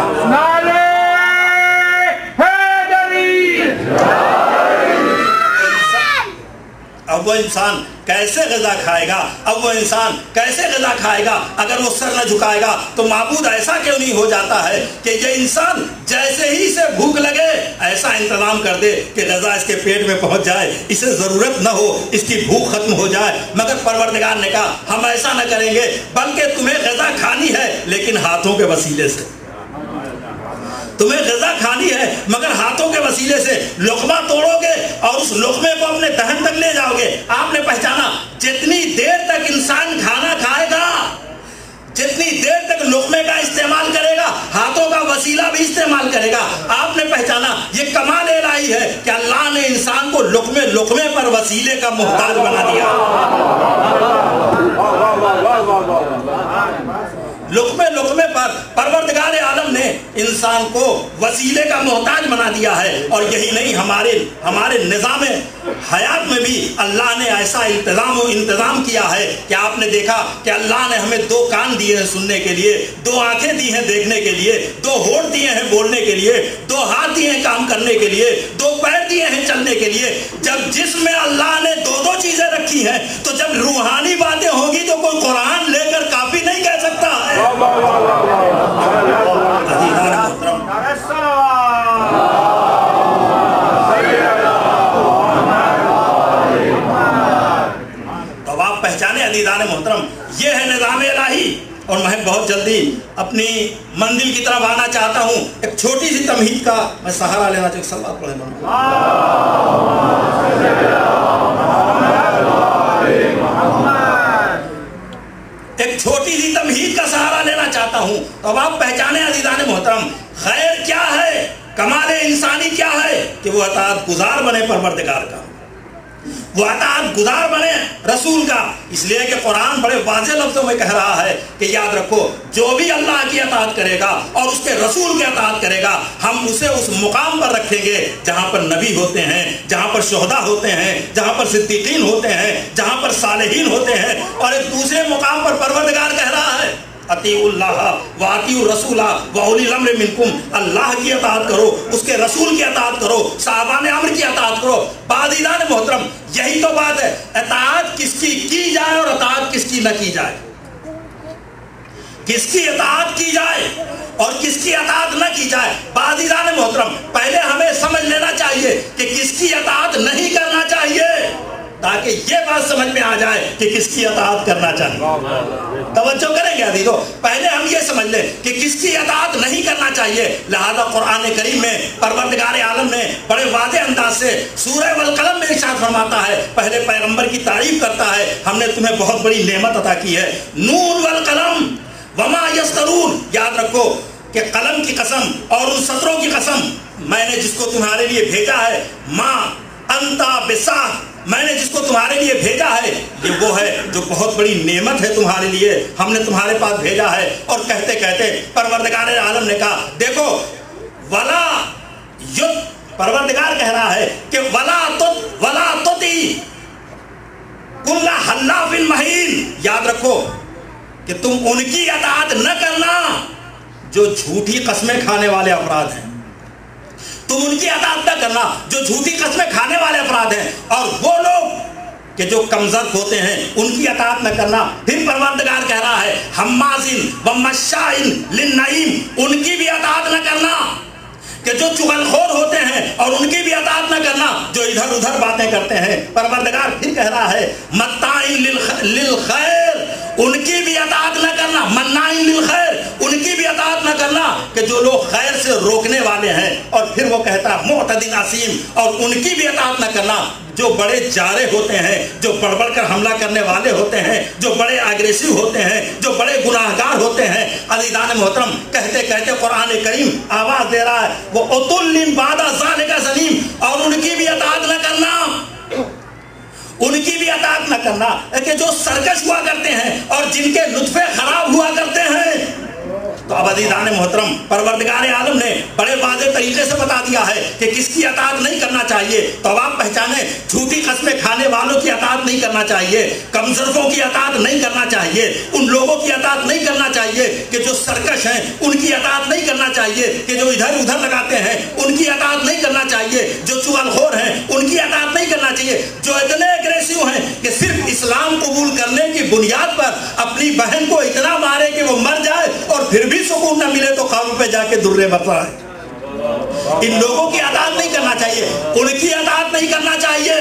اب وہ انسان کیسے غذا کھائے گا, اب وہ انسان کیسے غذا کھائے گا اگر وہ سر نہ جھکائے گا. تو معبود ایسا کیوں نہیں ہو جاتا ہے کہ یہ انسان جیسے ہی اسے بھوک لگے ایسا انتظام کر دے کہ غذا اس کے پیٹ میں پہنچ جائے, اسے ضرورت نہ ہو, اس کی بھوک ختم ہو جائے. مگر پروردگار نے کہا ہم ایسا نہ کریں گے, بلکہ تمہیں غذا کھانی ہے لیکن ہاتھوں کے وسیلے سے. تمہیں غذا کھانی ہے مگر ہاتھوں کے وسیلے سے. لقمہ توڑو گے اور اس لقمے کو اپنے دہن تک لے جاؤ گے. آپ نے پہچانا جتنی دیر تک انسان کھانا کھائے گا, جتنی دیر تک لقمے کا استعمال کرے گا ہاتھوں کا وسیلہ بھی استعمال کرے گا. آپ نے پہچانا یہ کمال الہی ہے کہ اللہ نے انسان کو لقمے پر وسیلے کا محتاج بنا دیا. لقمے پر پروردگار عالم نے انسان کو وسیلے کا محتاج بنا دیا ہے. اور یہی نہیں, ہمارے نظام حیات میں بھی اللہ نے ایسا انتظام کیا ہے کہ آپ نے دیکھا کہ اللہ نے ہمیں 2 کان دیے ہیں سننے کے لیے, 2 آنکھیں دی ہیں دیکھنے کے لیے, 2 ہونٹ دیے ہیں بولنے کے لیے, 2 ہاتھ دیے ہیں کام کرنے کے لیے, 2 پیر دیے ہیں چلنے کے لیے. جب جسم میں اللہ نے 2 چیزیں رکھی ہیں تو جب روحانی باتیں ہوگی تو کوئی قرآن لے کر کافی نہیں کہہ سکتا ہے. تو آپ پہچانے عزیزان محترم, یہ ہے نظام الہی. اور میں بہت جلدی اپنی منزل کی طرف آنا چاہتا ہوں. ایک چھوٹی سی تمہید کا میں سہارا لینا چاہتا ہوں. سلوات پڑھیں. ایک چھوٹی سی تمہید کا سہارا لینا چاہتا ہوں. تو اب آپ پہچانے عزیزان محترم, خیر کیا ہے, کمال انسانی کیا ہے کہ وہ اطاعت گزار بنے پروردگار کا, وہ اطاعت گزار بنے رسول کا. اس لیے کہ قرآن بڑے واضح لفظوں میں کہہ رہا ہے کہ یاد رکھو جو بھی اللہ کی اطاعت کرے گا اور اس کے رسول کی اطاعت کرے گا ہم اسے اس مقام پر رکھیں گے جہاں پر نبی ہوتے ہیں, جہاں پر شہداء ہوتے ہیں, جہاں پر صدیقین ہوتے ہیں, جہاں پر صالحین ہوتے ہیں. اور ایک دوسرے مقام پر پروردگار کہہ رہا ہے اطیعوا اللہ واطیعوا الرسول واولی الامر منکم, اللہ کی اطاعت کرو, اس کے رسول کی اطاعت کرو, صحابہ امر کی اطاعت کرو. عزیزان محترم, یہی تو بات ہے, اطاعت کس کی جائے اور اطاعت کس کی نہ کی جائے, کس کی اطاعت کی جائے اور کس کی اطاعت نہ کی جائے. عزیزان محترم, پہلے ہمیں سمجھ لینا چاہیے کہ کس کی اطاعت نہیں کرنا چاہیے تاکہ یہ بات سمجھ میں آ جائے کہ کس کی اطاعت کرنا چاہیے. توجہ کریں گے عزیزو, پہلے ہم یہ سمجھ لیں کہ کس کی اطاعت نہیں کرنا چاہیے. لہذا قرآن کریم میں پروردگار عالم نے بڑے واضح انداز سے سورہ والقلم میں ارشاد فرماتا ہے, پہلے پیغمبر کی تعریف کرتا ہے, ہم نے تمہیں بہت بڑی نعمت عطا کی ہے. نون والقلم وما یسطرون, یاد رکھو کہ قلم کی قسم اور ان سطروں کی قسم, میں نے جس کو تمہارے لیے بھیجا ہے, ماں انتا بسا, میں نے جس کو تمہارے لیے بھیجا ہے یہ وہ ہے جو بہت بڑی نعمت ہے تمہارے لیے, ہم نے تمہارے پاس بھیجا ہے. اور کہتے کہتے پروردگار عالم نے کہا دیکھو ولا پروردگار کہہ رہا ہے کہ ولا تطیع کل حلاف مہین، یاد رکھو کہ تم ان کی اطاعت نہ کرنا جو جھوٹی قسمیں کھانے والے افراد ہیں، تم ان کی اطاعت نہ کرنا جو جھوٹی قسمیں کھانے والے افراد ہیں، اور وہ لوگ کہ جو کمزور ہوتے ہیں ان کی اطاعت نہ کرنا۔ پھر پروردگار کہہ رہا ہے حمازن ومشائن للنعیم، ان کی بھی اطاعت نہ کرنا کہ جو چغلخور ہوتے ہیں، اور ان کی بھی اطاعت نہ کرنا جو ادھر ادھر باتیں کرتے ہیں۔ پروردگار پھر کہہ رہا ہے متاعن للخیر، ان کی بھی اطاعت نہ کرنا، مناعن للخیر، ان کی بھی اطاعت نہ کرنا کہ جو لوگ خیر سے روکنے والے ہیں۔ اور پھر وہ کہتا ہے معتدٍ اثیم، اور ان کی بھی اطاعت نہ کرنا جو بڑے جارے ہوتے ہیں، جو بڑھ بڑھ کر حملہ کرنے والے ہوتے ہیں، جو بڑے اگریسو ہوتے ہیں، جو بڑے گناہگار ہوتے ہیں۔ عزیزان محترم، کہتے کہتے قرآن کریم آواز دے رہا ہے وہ عتل بعد ذلک زنیم، اور ان کی بھی اطاعت نہ کرنا، ان کی بھی اطاعت نہ کرنا کہ جو سرکش ہوا کرتے ہیں اور جن کے نطفے خراب ہوا کرتے ہیں۔ تو اب عزیزان محترم، پروردگار عالم نے بڑے واضح طریقے سے بتا دیا ہے کہ کس کی اطاعت نہیں کرنا چاہیے۔ تو اب آپ پہچانے، جھوٹی قسمیں کھانے والوں کی اطاعت نہیں کرنا چاہیے، کمزوروں کی اطاعت نہیں کرنا چاہیے، ان لوگوں کی اطاعت نہیں کرنا چاہیے کہ جو سرکش ہیں، ان کی اطاعت نہیں کرنا چاہیے کہ جو ادھر ادھر لگاتے ہیں، ان کی اطاعت نہیں کرنا چاہیے، جو چغلخور ہیں ان کی اطاعت نہیں کرنا چاہیے، جو اتنے اگریسو ہیں کہ صرف اسلام قبول کرنے کی بنیاد پر اپنی بہن کو اتنا مارے کہ وہ مر جائے اور پھر بھی سکون نہ ملے تو قابو پہ جا کے درے بتا ہے۔ ان لوگوں کی اطاعت نہیں کرنا چاہیے، ان کی اطاعت نہیں کرنا چاہیے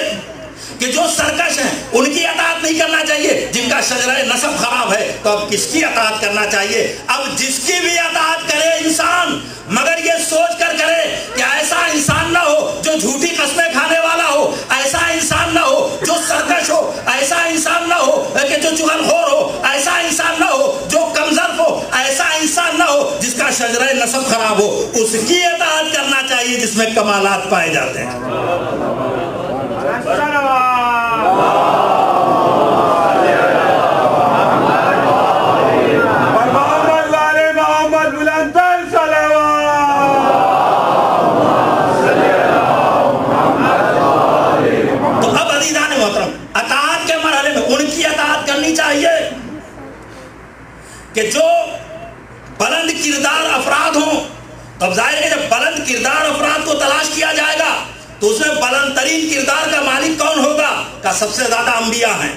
کہ جو سرکش ہیں، ان کی اطاعت نہیں کرنا چاہیے جن کا شجرہ نسب خراب ہے۔ تو اب کس کی اطاعت کرنا چاہیے؟ اب جس کی بھی اطاعت کرے انسان، مگر یہ سوچ کر کرے کہ ایسا انسان نہ ہو جو جھوٹی قسمیں کھانے والا ہو، ایسا انسان نہ ہو جو سرکش ہو، ایسا انسان نہ ہو کہ جو چغلخور ہو، ایسا انسان نہ ہو جو کمزور ہو، ایسا انسان نہ ہو جس کا شجرہ نسب خراب ہو۔ اس کی اطاعت کرنا چاہیے جس میں کمالات پائے جاتے ہیں۔ اطاعت کے مرحلے میں ان کی اطاعت کرنی چاہیے کہ جو بلند کردار افراد ہوں۔ اب ظاہر ہے جب بلند کردار افراد کو تلاش کیا جائے گا تو اس میں بلند ترین کردار کا مالک کون ہوگا؟ کا سب سے زیادہ انبیاء ہیں۔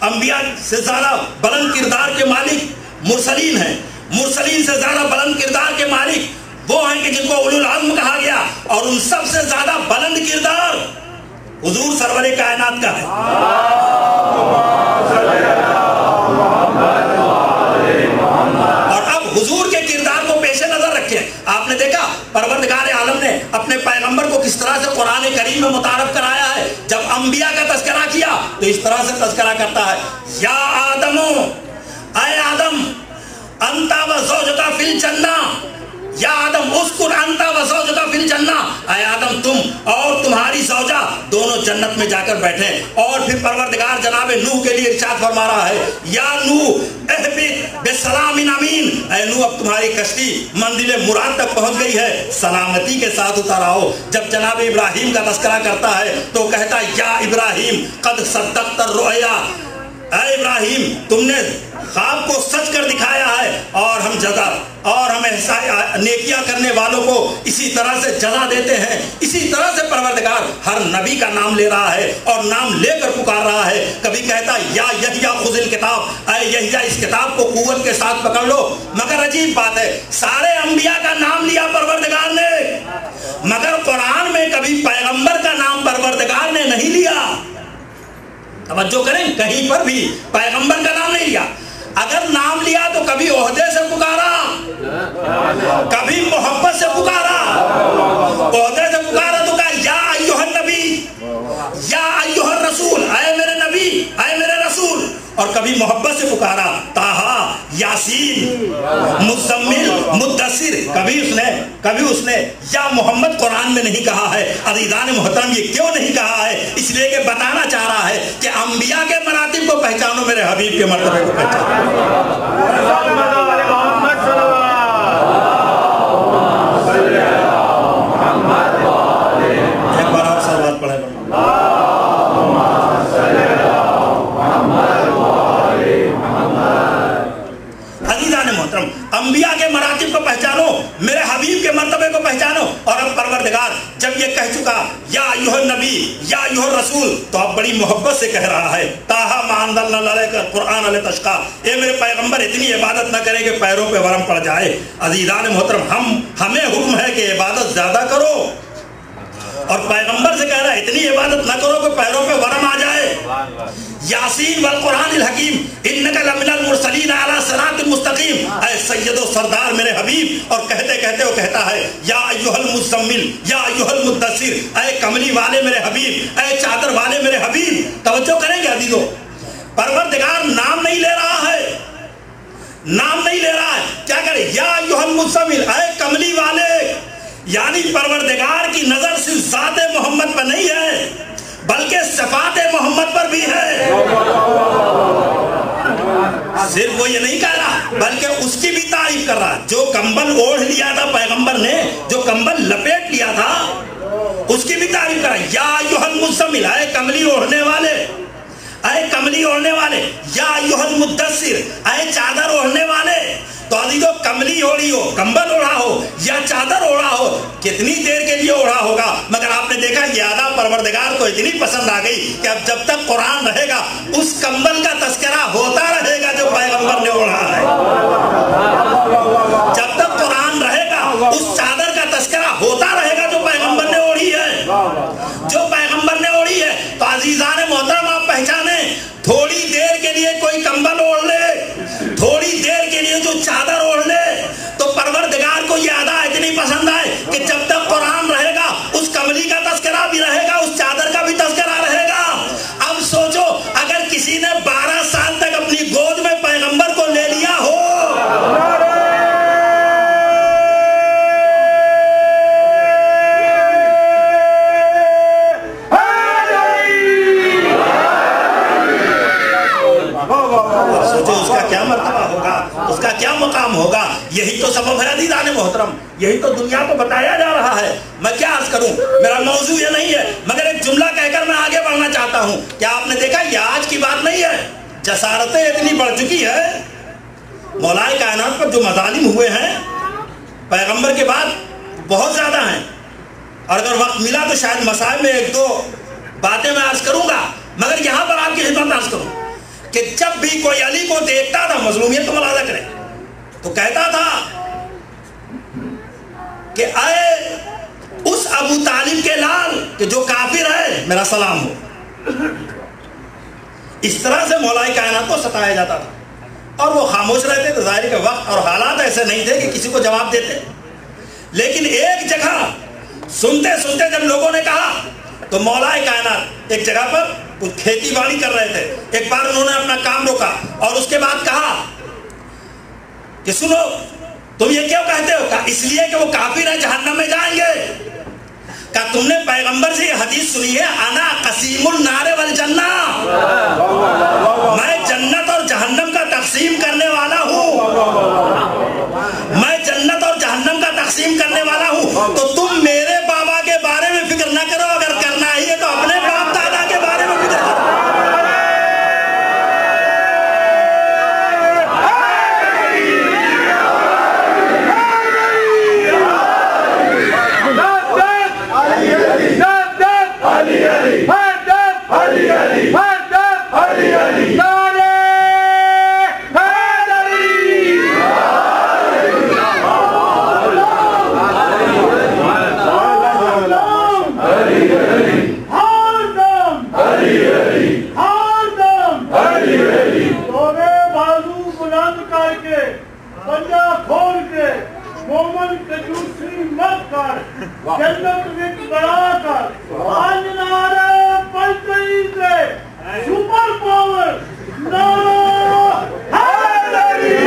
انبیاء سے زیادہ بلند کردار کے مالک مرسلین ہیں، مرسلین سے زیادہ بلند کردار کے مالک وہ ہیں کہ جن کو اولو العزم کہا گیا، اور ان سب سے زیادہ بلند کردار حضور سرور کائنات کا ہے۔ اور اب حضور کے کردار کو پیش نظر رکھیں۔ آپ نے دیکھا پروردگار عالم نے اپنے پیغمبر کو کس طرح سے قرآن کریم میں متعارف کرایا ہے۔ جب انبیاء کا تذکرہ کیا تو اس طرح سے تذکرہ کرتا ہے، یا آدم، اے آدم، انت و زوجک فی الجنہ، یا آدم اسکن انت و زوجک فی الجنہ، اے آدم تم اور تمہاری زوجہ دونوں جنت میں جا کر بیٹھے۔ اور پھر پروردگار جناب نوح کے لیے ارشاد فرما رہا ہے، یا نوح اہبط بسلام امین، اے نوح اب تمہاری کشتی منزل مراد تک پہنچ گئی ہے، سلامتی کے ساتھ اتر آؤ۔ جب جناب ابراہیم کا تذکرہ کرتا ہے تو کہتا ہے، یا ابراہیم قد صدقت الرؤیا، اے ابراہیم تم نے خواب کو سچ کر دکھایا ہے، اور ہم جزا اور ہم نیکیاں کرنے والوں کو اسی طرح سے جزا دیتے ہیں۔ اسی طرح سے پروردگار ہر نبی کا نام لے رہا ہے اور نام لے کر پکار رہا ہے۔ کبھی کہتا یا یحییٰ خذ الکتاب، اے یحییٰ اس کتاب کو قوت کے ساتھ پکڑ لو۔ مگر عجیب بات ہے، سارے انبیاء کا نام لیا پروردگار نے، مگر قرآن میں کبھی پیغمبر کا نام پروردگار نے نہیں لیا۔ توجہ کریں، کہیں پر بھی پیغمبر کا نام نہیں لیا۔ اگر نام لیا تو کبھی عہدے سے پکارا، کبھی محبت سے پکارا۔ عہدے سے پکارا تو کہا یا ایھا النبی، یا ایھا الرسول، اے میرے نبی، اے میرے رسول۔ اور کبھی محبت سے پکارا، طٰہٰ، یاسین، مزمل، مدثر۔ کبھی اس نے یا محمد قرآن میں نہیں کہا ہے۔ عزیزان محترم، یہ کیوں نہیں کہا ہے؟ اس لیے کہ بتانا چاہ رہا ہے کہ انبیاء کے مراتب کو پہچانو، میرے حبیب کے مرتبے کو پہچانو۔ کہا یا ایھا النبی یا ایھا الرسول تو اب بڑی محبت سے کہہ رہا ہے تاہا ما انزلنا علیک القرآن لتشقی، اے میرے پیغمبر اتنی عبادت نہ کرے کہ پیروں پہ ورم پڑ جائے۔ عزیزان محترم، ہمیں حکم ہے کہ عبادت زیادہ کرو، اور پیغمبر سے کہہ رہا ہے اتنی عبادت نہ کرو کہ پیروں پہ ورم آ جائے۔ یاسین والقرآن الحکیم انک لمن المرسلین علی صراط مستقیم، اے سید و سردار میرے حبیب، اور کہتے کہتے وہ کہتا ہے یا ایھا المزمل یا ایھا المدثر، اے کملی والے میرے حبیب، اے چادر والے میرے حبیب۔ توجہ کریں گے عزیزو، پروردگار نام نہیں لے رہا ہے، نام نہیں لے رہا ہے، کیا کرے یا ایھا المزمل، اے کملی والے، یعنی پروردگار کی نظر صرف ذات محمد پر نہیں ہے بلکہ صفات محمد پر بھی ہے۔ صرف وہ یہ نہیں کہہ رہا بلکہ اس کی بھی تعریف کر رہا، جو کمبل اوڑھ لیا تھا پیغمبر نے، جو کمبل لپیٹ لیا تھا، اس کی بھی تعریف کر رہا۔ یا ایھا المزمل، اے کملی اوڑھنے والے، اے کملی اوڑھنے والے، یا ایھا المدثر، اے چادر اوڑھنے والے۔ تو عزیزو، کملی اوڑھی ہو، کمبل اوڑھا ہو یا چادر اوڑھا ہو، کتنی دیر کے لیے اوڑھا ہوگا، مگر آپ نے دیکھا یہ ادا پروردگار کو اتنی پسند آ گئی کہ اب جب تک قرآن رہے گا اس کمبل کا تذکرہ ہوتا رہے گا جو پیغمبر نے اوڑھا ہے، جب تک قرآن رہے گا اس چادر کا تذکرہ ہوتا رہے گا جو پیغمبر نے اوڑھی ہے، جو پیغمبر نے اوڑھی ہے۔ تو عزیزان محترم، آپ پہچانے، تھوڑی دیر کے لیے کوئی کمبل اوڑھ لے، تھوڑی دیر کے لیے جو چادر اوڑھ لے، تو پروردگار کو یہ ادا اتنی پسند آئے کہ جب تک قرآن رہے گا اس کملی کا تذکرہ بھی رہے گا، اس چادر کا بھی تذکرہ رہے گا۔ اب سوچو، اگر کسی نے 12 سال تک اپنی گود میں پیغمبر کو لے لیا ہو، سوچو اس کا کیا مرتبہ ہوگا، اس کا کیا مقام ہوگا۔ یہی تو سبب ہے عزیزان محترم، یہی تو دنیا کو بتایا جا رہا ہے۔ میں کیا عرض کروں، میرا موضوع یہ نہیں ہے، مگر ایک جملہ کہہ کر میں آگے بڑھنا چاہتا ہوں۔ کیا آپ نے دیکھا، یہ آج کی بات نہیں ہے، جسارتیں اتنی بڑھ چکی ہے، مولائے کائنات پر جو مظالم ہوئے ہیں پیغمبر کے بعد بہت زیادہ ہیں، اور اگر وقت ملا تو شاید مسائل میں ایک دو باتیں میں عرض کروں گا، مگر یہاں پر آپ کی خدمت عرض کروں کہ جب بھی کوئی علی کو دیکھتا تھا، مظلومیت کو ملاحظہ کریں، تو کہتا تھا کہ اے اس ابو طالب کے لال کہ جو کافر ہے، میرا سلام ہو۔ اس طرح سے مولائے کائنات کو ستایا جاتا تھا، اور وہ خاموش رہتے تھے۔ ظاہر کے وقت اور حالات ایسے نہیں تھے کہ کسی کو جواب دیتے، لیکن ایک جگہ سنتے سنتے جب لوگوں نے کہا تو مولائے کائنات ایک جگہ پر کھیتی باڑی کر رہے تھے، ایک بار انہوں نے اپنا کام روکا اور اس کے بعد کہا کہ سنو، تم یہ کیوں کہتے ہو؟ کہا اس لیے کہ وہ کافر ہیں، جہنم میں جائیں گے۔ کہا تم نے پیغمبر سے یہ حدیث سنی ہے، انا قسیم النار والجنہ، میں جنت اور جہنم کا تقسیم کرنے والا ہوں، میں جنت اور جہنم کا تقسیم کرنے والا ہوں۔ تو تم میرے بابا کے بارے میں فکر نہ کرو، اگر کرنا ہی ہے تو اپنے باپ دادا کے بارے میں فکر کرو۔ مومن کے دوسری مت کر، جنت میں بڑا کر، آج نعرہ پنچئی سے سپر پاور نعرہ حیدری،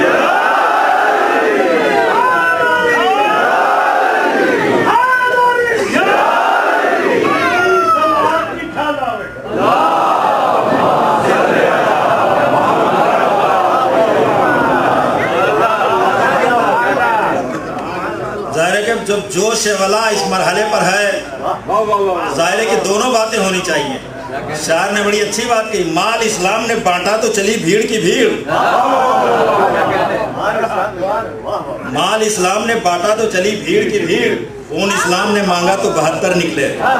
جب جوش ولا اس مرحلے پر ہے، ظاہر ہے کہ دونوں باتیں ہونی چاہیے۔ شاعر نے بڑی اچھی بات کہی، مال اسلام نے بانٹا تو چلی بھیڑ کی بھیڑ، مال اسلام نے بانٹا تو چلی بھیڑ کی بھیڑ۔ خون اسلام نے مانگا تو 72 نکلے۔ آپ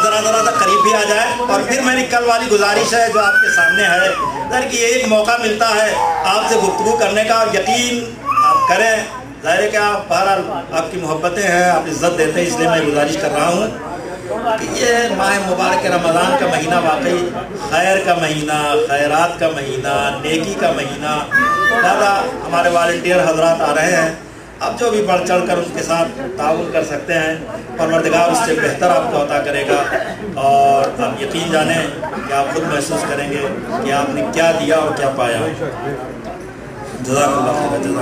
ذرا سا قریب بھی آ جائے۔ اور پھر میری کل والی گزارش ہے جو آپ کے سامنے ہے ظاہر کہ ایک موقع ملتا ہے آپ سے گفتگو کرنے کا، اور یقین آپ کریں، ظاہر ہے کہ آپ بہرحال آپ کی محبتیں ہیں، آپ عزت دیتے ہیں، اس لیے میں گزارش کر رہا ہوں کہ یہ ماہ مبارک رمضان کا مہینہ واقعی خیر کا مہینہ، خیرات کا مہینہ، نیکی کا مہینہ۔ لہٰذا ہمارے والنٹیئر حضرات آ رہے ہیں، اب جو بھی بڑھ چڑھ کر اس کے ساتھ تعاون کر سکتے ہیں، پروردگار اس سے بہتر آپ کو عطا کرے گا، اور آپ یقین جانیں کہ آپ خود محسوس کریں گے کہ آپ نے کیا دیا اور کیا پایا۔ جزاک اللہ خیر، جزاک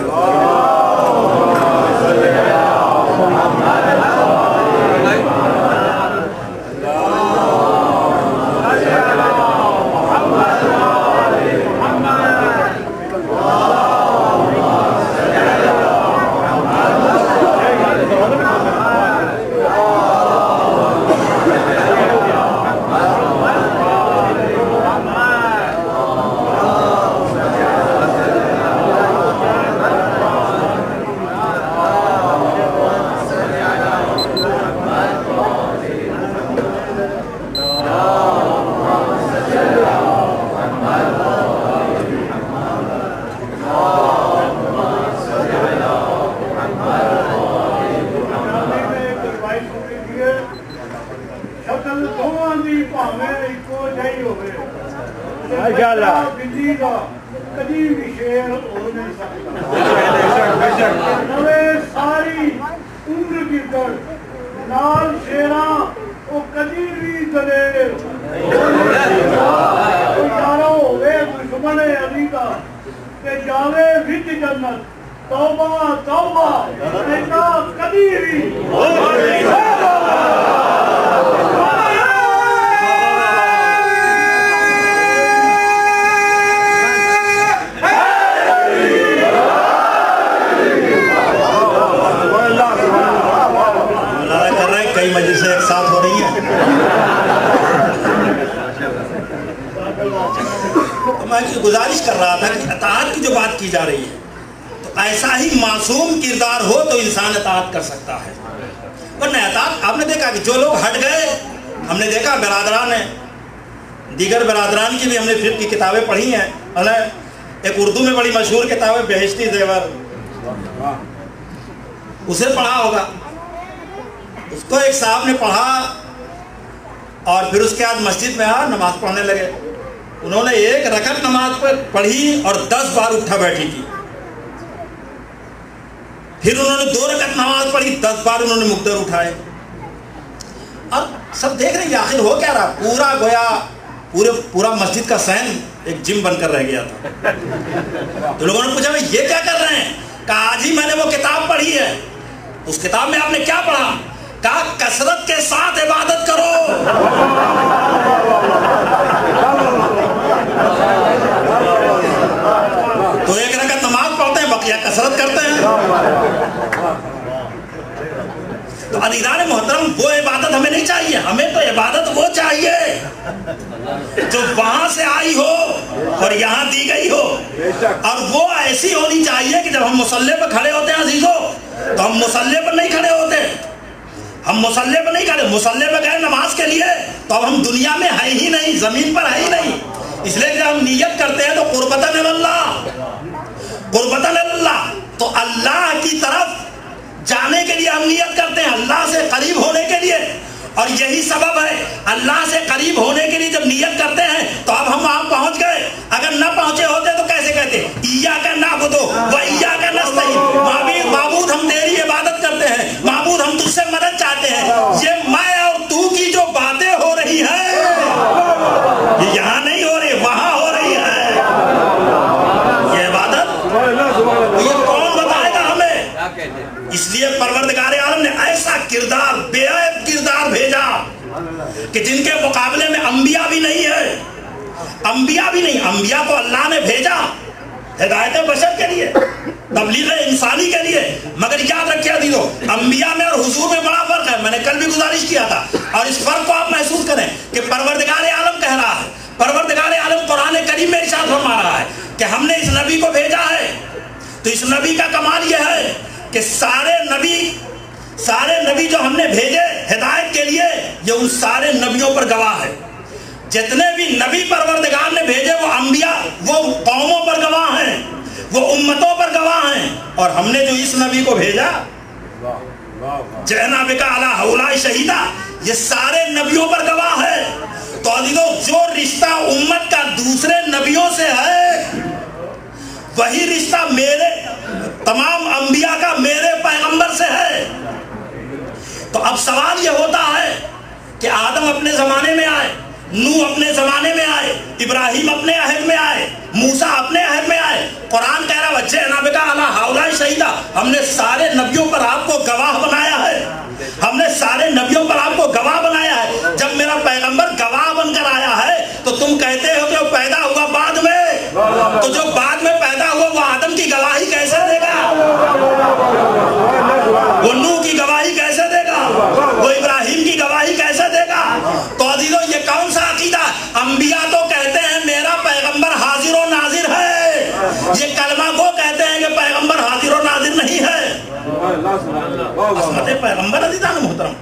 گزارش کر رہا تھا کہ اطاعت کی جو بات کی جا رہی ہے تو ایسا ہی معصوم کردار ہو تو انسان اطاعت کر سکتا ہے، ورنہ اطاعت آپ نے دیکھا کہ جو لوگ ہٹ گئے، ہم نے دیکھا برادران ہیں، دیگر برادران کی بھی ہم نے فقہ کی کتابیں پڑھی ہیں، ایک اردو میں بڑی مشہور کتاب ہے بہشتی زیور، اسے پڑھا ہوگا، اس کو ایک صاحب نے پڑھا اور پھر اس کے بعد مسجد میں آ نماز پڑھنے لگے، انہوں نے 1 رکعت نماز پر پڑھی اور 10 بار اٹھا بیٹھی کی، پھر انہوں نے 2 رکعت نماز پڑھی، 10 بار انہوں نے مقدر اٹھائے، اور سب دیکھ رہے ہیں آخر ہو کیا رہا، پورا گویا پورا مسجد کا سین ایک جم بن کر رہ گیا تھا۔ تو لوگوں نے پوچھا یہ کیا کر رہے ہیں؟ کہا آج ہی میں نے وہ کتاب پڑھی ہے۔ اس کتاب میں آپ نے کیا پڑھا؟ کہا کثرت کے ساتھ عبادت کرو۔ تو 1 رکعت نماز پڑھتے ہیں، بقیہ کثرت کرتے ہیں۔ تو عزیزان محترم، وہ عبادت ہمیں نہیں چاہیے، ہمیں تو عبادت وہ چاہیے جو وہاں سے آئی ہو اور یہاں دی گئی ہو، اور وہ ایسی ہونی چاہیے کہ جب ہم مصلی پر کھڑے ہوتے ہیں عزیزوں تو ہم مصلی پر نہیں کھڑے ہوتے، ہم مصلی پر نہیں کھڑے، مصلی پر گئے نماز کے لیے تو اب ہم دنیا میں ہے ہی نہیں، زمین پر ہے ہی نہیں، اس لیے جب ہم نیت کرتے ہیں تو قربتاً اللہ، قربتاً اللہ، تو اللہ کی طرف جانے کے لیے ہم نیت کرتے ہیں، اللہ سے قریب ہونے کے لیے، اور یہی سبب ہے اللہ سے قریب ہونے کے لیے جب نیت کرتے ہیں تو اب ہم وہاں پہنچ گئے، اگر نہ پہنچے ہوتے تو کیسے کہتے ایاک نعبد و ایاک نستعین، معبود ہم تیری عبادت کرتے ہیں، معبود ہم تجھ سے مدد چاہتے ہیں۔ یہ میں اور تو کی جو باتیں ہو رہی ہیں یہ یہاں نہیں ہو رہی، وہاں ہو رہی ہے، یہ عبادت یہ کون بتائے گا ہمیں؟ اس لیے پروردگار عالم نے ایسا کردار، بے عیب کردار بھیجا کہ جن کے مقابلے میں انبیاء بھی نہیں ہے، انبیاء بھی نہیں، انبیاء کو اللہ نے بھیجا ہدایت بشر کے لیے، تبلیغ انسانی کے لیے، مگر یاد رکھیے عزیزو، انبیاء میں اور حضور میں بڑا فرق ہے، میں نے کل بھی گزارش کیا تھا، اور اس فرق کو آپ محسوس کریں کہ پروردگار عالم کہہ رہا ہے، پروردگار عالم قرآن کریم میں ارشاد فرما رہا ہے کہ ہم نے اس نبی کو بھیجا ہے، تو اس نبی کا کمال یہ ہے کہ سارے نبی جو ہم نے بھیجے ہدایت کے لیے، یہ ان سارے نبیوں پر گواہ ہے. جتنے بھی نبی پروردگار نے بھیجے وہ انبیاء، وہ قوموں پر گواہ ہیں، وہ امتوں پر گواہ ہیں. اور ہم نے جو اس نبی کو بھیجا جئنا بک علی ہؤلاء شہیدا، یہ سارے نبیوں پر گواہ ہے. تو عزیزو، جو رشتہ امت کا دوسرے نبیوں سے ہے وہی رشتہ میرے تمام انبیاء کا میرے پیغمبر سے ہے. تو اب سوال یہ ہوتا ہے کہ آدم اپنے زمانے میں آئے، نوح اپنے زمانے میں آئے، ابراہیم اپنے عہد میں آئے، موسیٰ اپنے عہد میں آئے. قرآن کہہ رہا وجئنا بک علی ہؤلاء شہیدا، ہم نے سارے نبیوں پر آپ کو گواہ بنایا ہے. ہم نے سارے نبیوں پر آپ کو گواہ بنایا ہے. جب میرا پیغمبر گواہ بن کر آیا ہے تو تم کہتے ہو کہ وہ پیدا ہوا بعد میں، تو جو بعد میں پیدا ہوا وہ آدم کی گواہی کیسے دے گا؟ وہ نوح کی گواہی کیسے دے گا؟ وہ ابراہیم کی گواہی کیسے دے گا؟ تو عزیزو، یہ کون سا عقیدہ؟ انبیاء تو کہتے ہیں میرا پیغمبر حاضر و ناظر ہے، یہ کلمہ کو کہتے ہیں کہ پیغمبر حاضر و ناظر نہیں ہے. عظمت پیغمبر عزیزان محترم،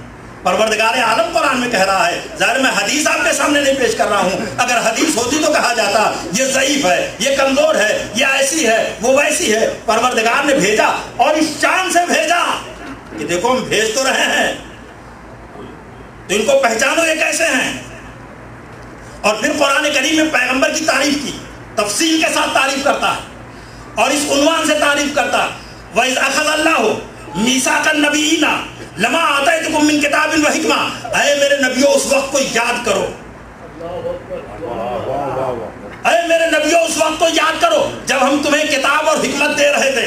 پروردگار عالم قرآن میں کہہ رہا ہے. ظاہر میں حدیث آپ کے سامنے نہیں پیش کر رہا ہوں، اگر حدیث ہوتی تو کہا جاتا یہ ضعیف ہے، یہ کمزور ہے، یہ ایسی ہے، وہ ویسی ہے. پروردگار نے بھیجا اور اس شان سے بھیجا کہ دیکھو ہم بھیج تو رہے ہیں تو ان کو پہچانو یہ کیسے ہیں. اور پھر قرآن کریم میں پیغمبر کی تعریف کی، تفصیل کے ساتھ تعریف کرتا ہے اور اس عنوان سے تعریف کرتا ہے وَإِذْ أَخَذَ اللَّهُ مِيثَاقَ النَّبِيِّينَ لَمَا آتَيْتُكُم مِّن كِتَابٍ وَحِكْمَةٍ. اے میرے نبیوں اس وقت کو یاد کرو، اے میرے نبیوں اس وقت کو یاد کرو جب ہم تمہیں کتاب اور حکمت دے رہے تھے.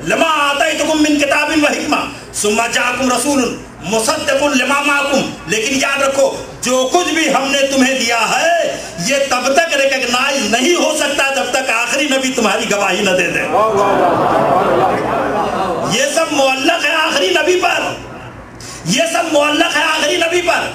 لما آتیتکم من کتاب و حکمہ ثم جاءکم رسول مصدق لما معکم. لیکن یاد رکھو جو کچھ بھی ہم نے تمہیں دیا ہے یہ تب تک ریکگنائز نہیں ہو سکتا جب تک آخری نبی تمہاری گواہی نہ دے دے. یہ سب معلق ہے آخری نبی پر، یہ سب معلق ہے آخری نبی پر.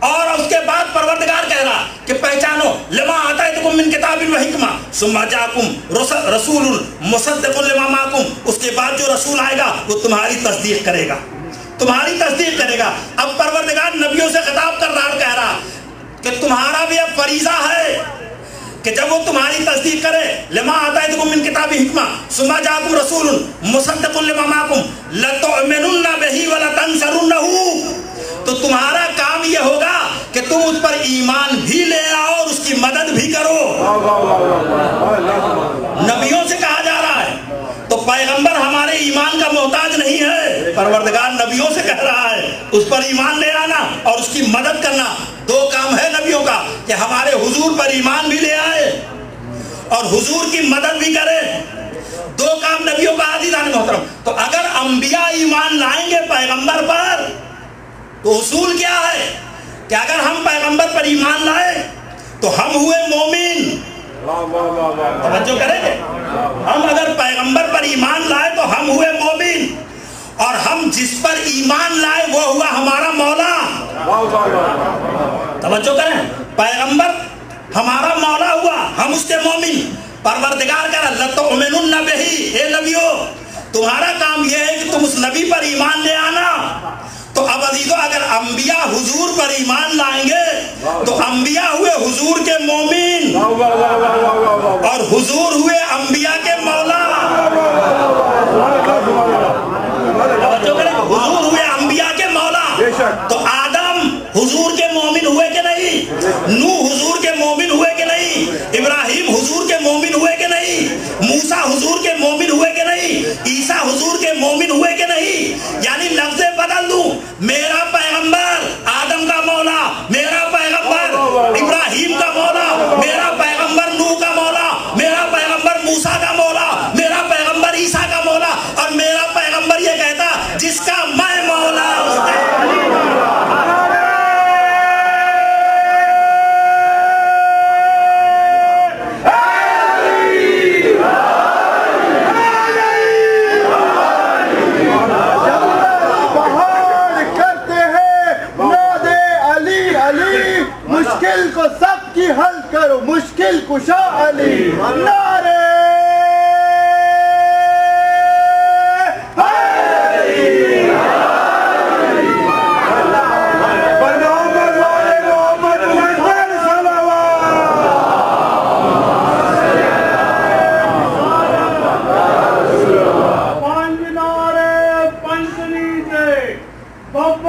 اور اس کے بعد پروردگار کہہ رہا کہ پہچانو لما آتیتکم من کتاب و حکمہ ثم جاءکم رسول مصدق لما معکم. اس کے بعد جو رسول آئے گا وہ تمہاری تصدیق کرے گا، تمہاری تصدیق کرے گا. اب پروردگار نبیوں سے خطاب کر رہا اور کہہ رہا کہ تمہارا بھی اب فریضہ ہے کہ جب وہ تمہاری تصدیق کرے لما آتیتکم من کتاب حکمہ ثم جاءکم رسول مصدق لما معکم لتؤمنن بہ ولتنصرنہ. تو تمہارا کام یہ ہوگا کہ تم اس پر ایمان بھی لے آؤ اور اس کی مدد بھی کرو. نبیوں سے کہا جا رہا ہے تو پیغمبر ہمارے ایمان کا محتاج نہیں ہے. پروردگار نبیوں سے کہہ رہا ہے اس پر ایمان لے آنا اور اس کی مدد کرنا. دو کام ہے نبیوں کا کہ ہمارے حضور پر ایمان بھی لے آئے اور حضور کی مدد بھی کرے. دو کام نبیوں کا عزیزان محترم. تو اگر انبیاء ایمان لائیں گے پیغمبر پر تو اصول کیا ہے کہ اگر ہم پیغمبر پر ایمان لائے تو ہم ہوئے مومن. توجہ کریں گے، ہم اگر پیغمبر پر ایمان لائے تو ہم ہوئے مومن، اور ہم جس پر ایمان لائے وہ ہوا ہمارا مولا. توجہ کریں، پیغمبر ہمارا مولا ہوا، ہم اس کے مومن. پروردگار کہہ رہا لتؤمنن بہ. اے نبیوں تمہارا کام یہ ہے کہ تم اس نبی پر ایمان لے آنا. تو اب عزیزو اگر انبیاء حضور پر ایمان لائیں گے تو انبیاء ہوئے حضور کے مومن اور حضور ہوئے انبیاء کے مولا. حضور ہوئے انبیاء کے مولا. تو آدم حضور کے مومن ہوئے کہ نہیں؟ نوح حضور کے مومن ہوئے کہ نہیں؟ ابراہیم حضور کے مومن ہوئے کہ نہیں؟ موسیٰ حضور کے مومن ہوئے کہ نہیں؟ عیسیٰ حضور کے مومن ہوئے کہ نہیں؟ یعنی لفظ بدل دوں، میرا پیغمبر آدم کا مولا، میرا پیغمبر ابراہیم کا مولا، میرا پیغمبر نوح کا مولا، میرا پیغمبر موسیٰ کا مولا، میرا پیغمبر عیسیٰ کا مولا. اور میرا پیغمبر یہ کہتا جس کا میں مولا اس کا مشکل کو سب کی حل کرو، مشکل کشا علی. نعرے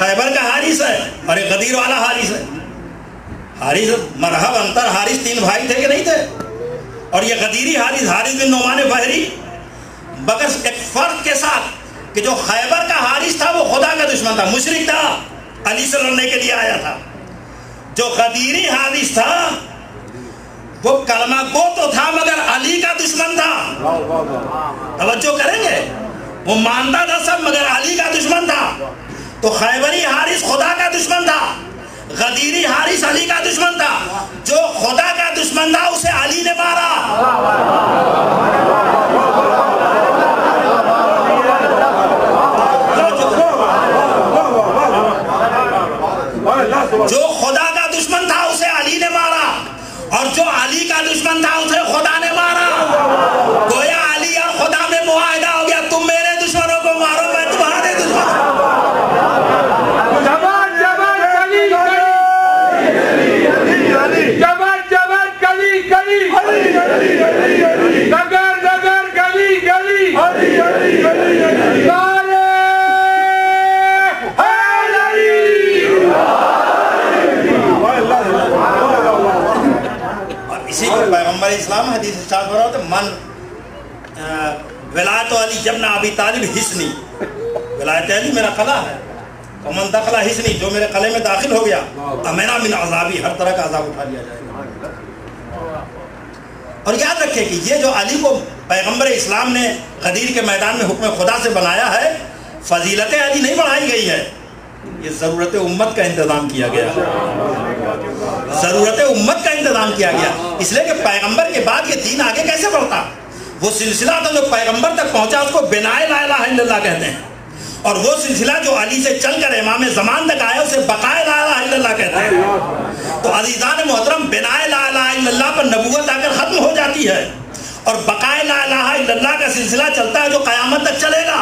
خیبر کا حارث ہے اور ایک غدیر والا حارث ہے. حارث مرحب انتر حارث 3 بھائی تھے کہ نہیں تھے؟ اور یہ غدیری حارث بن نعمان بحری، مگر ایک فرق کے ساتھ کہ جو خیبر کا حارث تھا وہ خدا کا دشمن تھا، مشرک تھا، علی سے لڑنے کے لیے آیا تھا. جو غدیری حارث تھا وہ کلمہ گو تو تھا مگر علی کا دشمن تھا. توجہ کریں گے، وہ مانتا تھا سب مگر علی کا دشمن تھا. تو خیبری حارث خدا کا دشمن تھا، غدیری حارث علی کا دشمن تھا. جو خدا کا دشمن تھا اسے علی نے مارا. جو خدا کا دشمن تھا اسے علی نے مارا اور جو علی کا دشمن تھا اسے خدا نے مارا. گویا علی اور خدا میں معاہدہ ہو گیا، تم میرے دشمنوں کو مارو میں تمہارے دشمن. اسی کو پیغمبر اسلام حدیث ارشاد فرماتا ہوتا من ولایت علی ابن ابی طالب حصنی، ولایت علی میرا قلعہ ہے، ومن دخل حصنی، جو میرے قلعے میں داخل ہو گیا امنا من عذابی، ہر طرح کا عذاب اٹھا لیا جائے گا. اور یاد رکھیں کہ یہ جو علی کو پیغمبر اسلام نے غدیر کے میدان میں حکم خدا سے بنایا ہے، فضیلت علی نہیں بڑھائی گئی ہے، یہ ضرورت امت کا انتظام کیا گیا، ضرورت امت کا انتظام کیا گیا. اس لیے کہ پیغمبر کے بعد یہ دین آگے کیسے بڑھتا؟ وہ سلسلہ تھا جو پیغمبر تک پہنچا اس کو بنائے لا الہ الا اللہ کہتے ہیں، اور وہ سلسلہ جو علی سے چل کر امام زمان تک آیا اسے بقائے لا الہ الا اللہ کہتے ہیں. تو عزیزان محترم، بنائے لا الہ الا اللہ پر نبوت آ کر ختم ہو جاتی ہے اور بقائے لا الہ الا اللہ کا سلسلہ چلتا ہے جو قیامت تک چلے گا.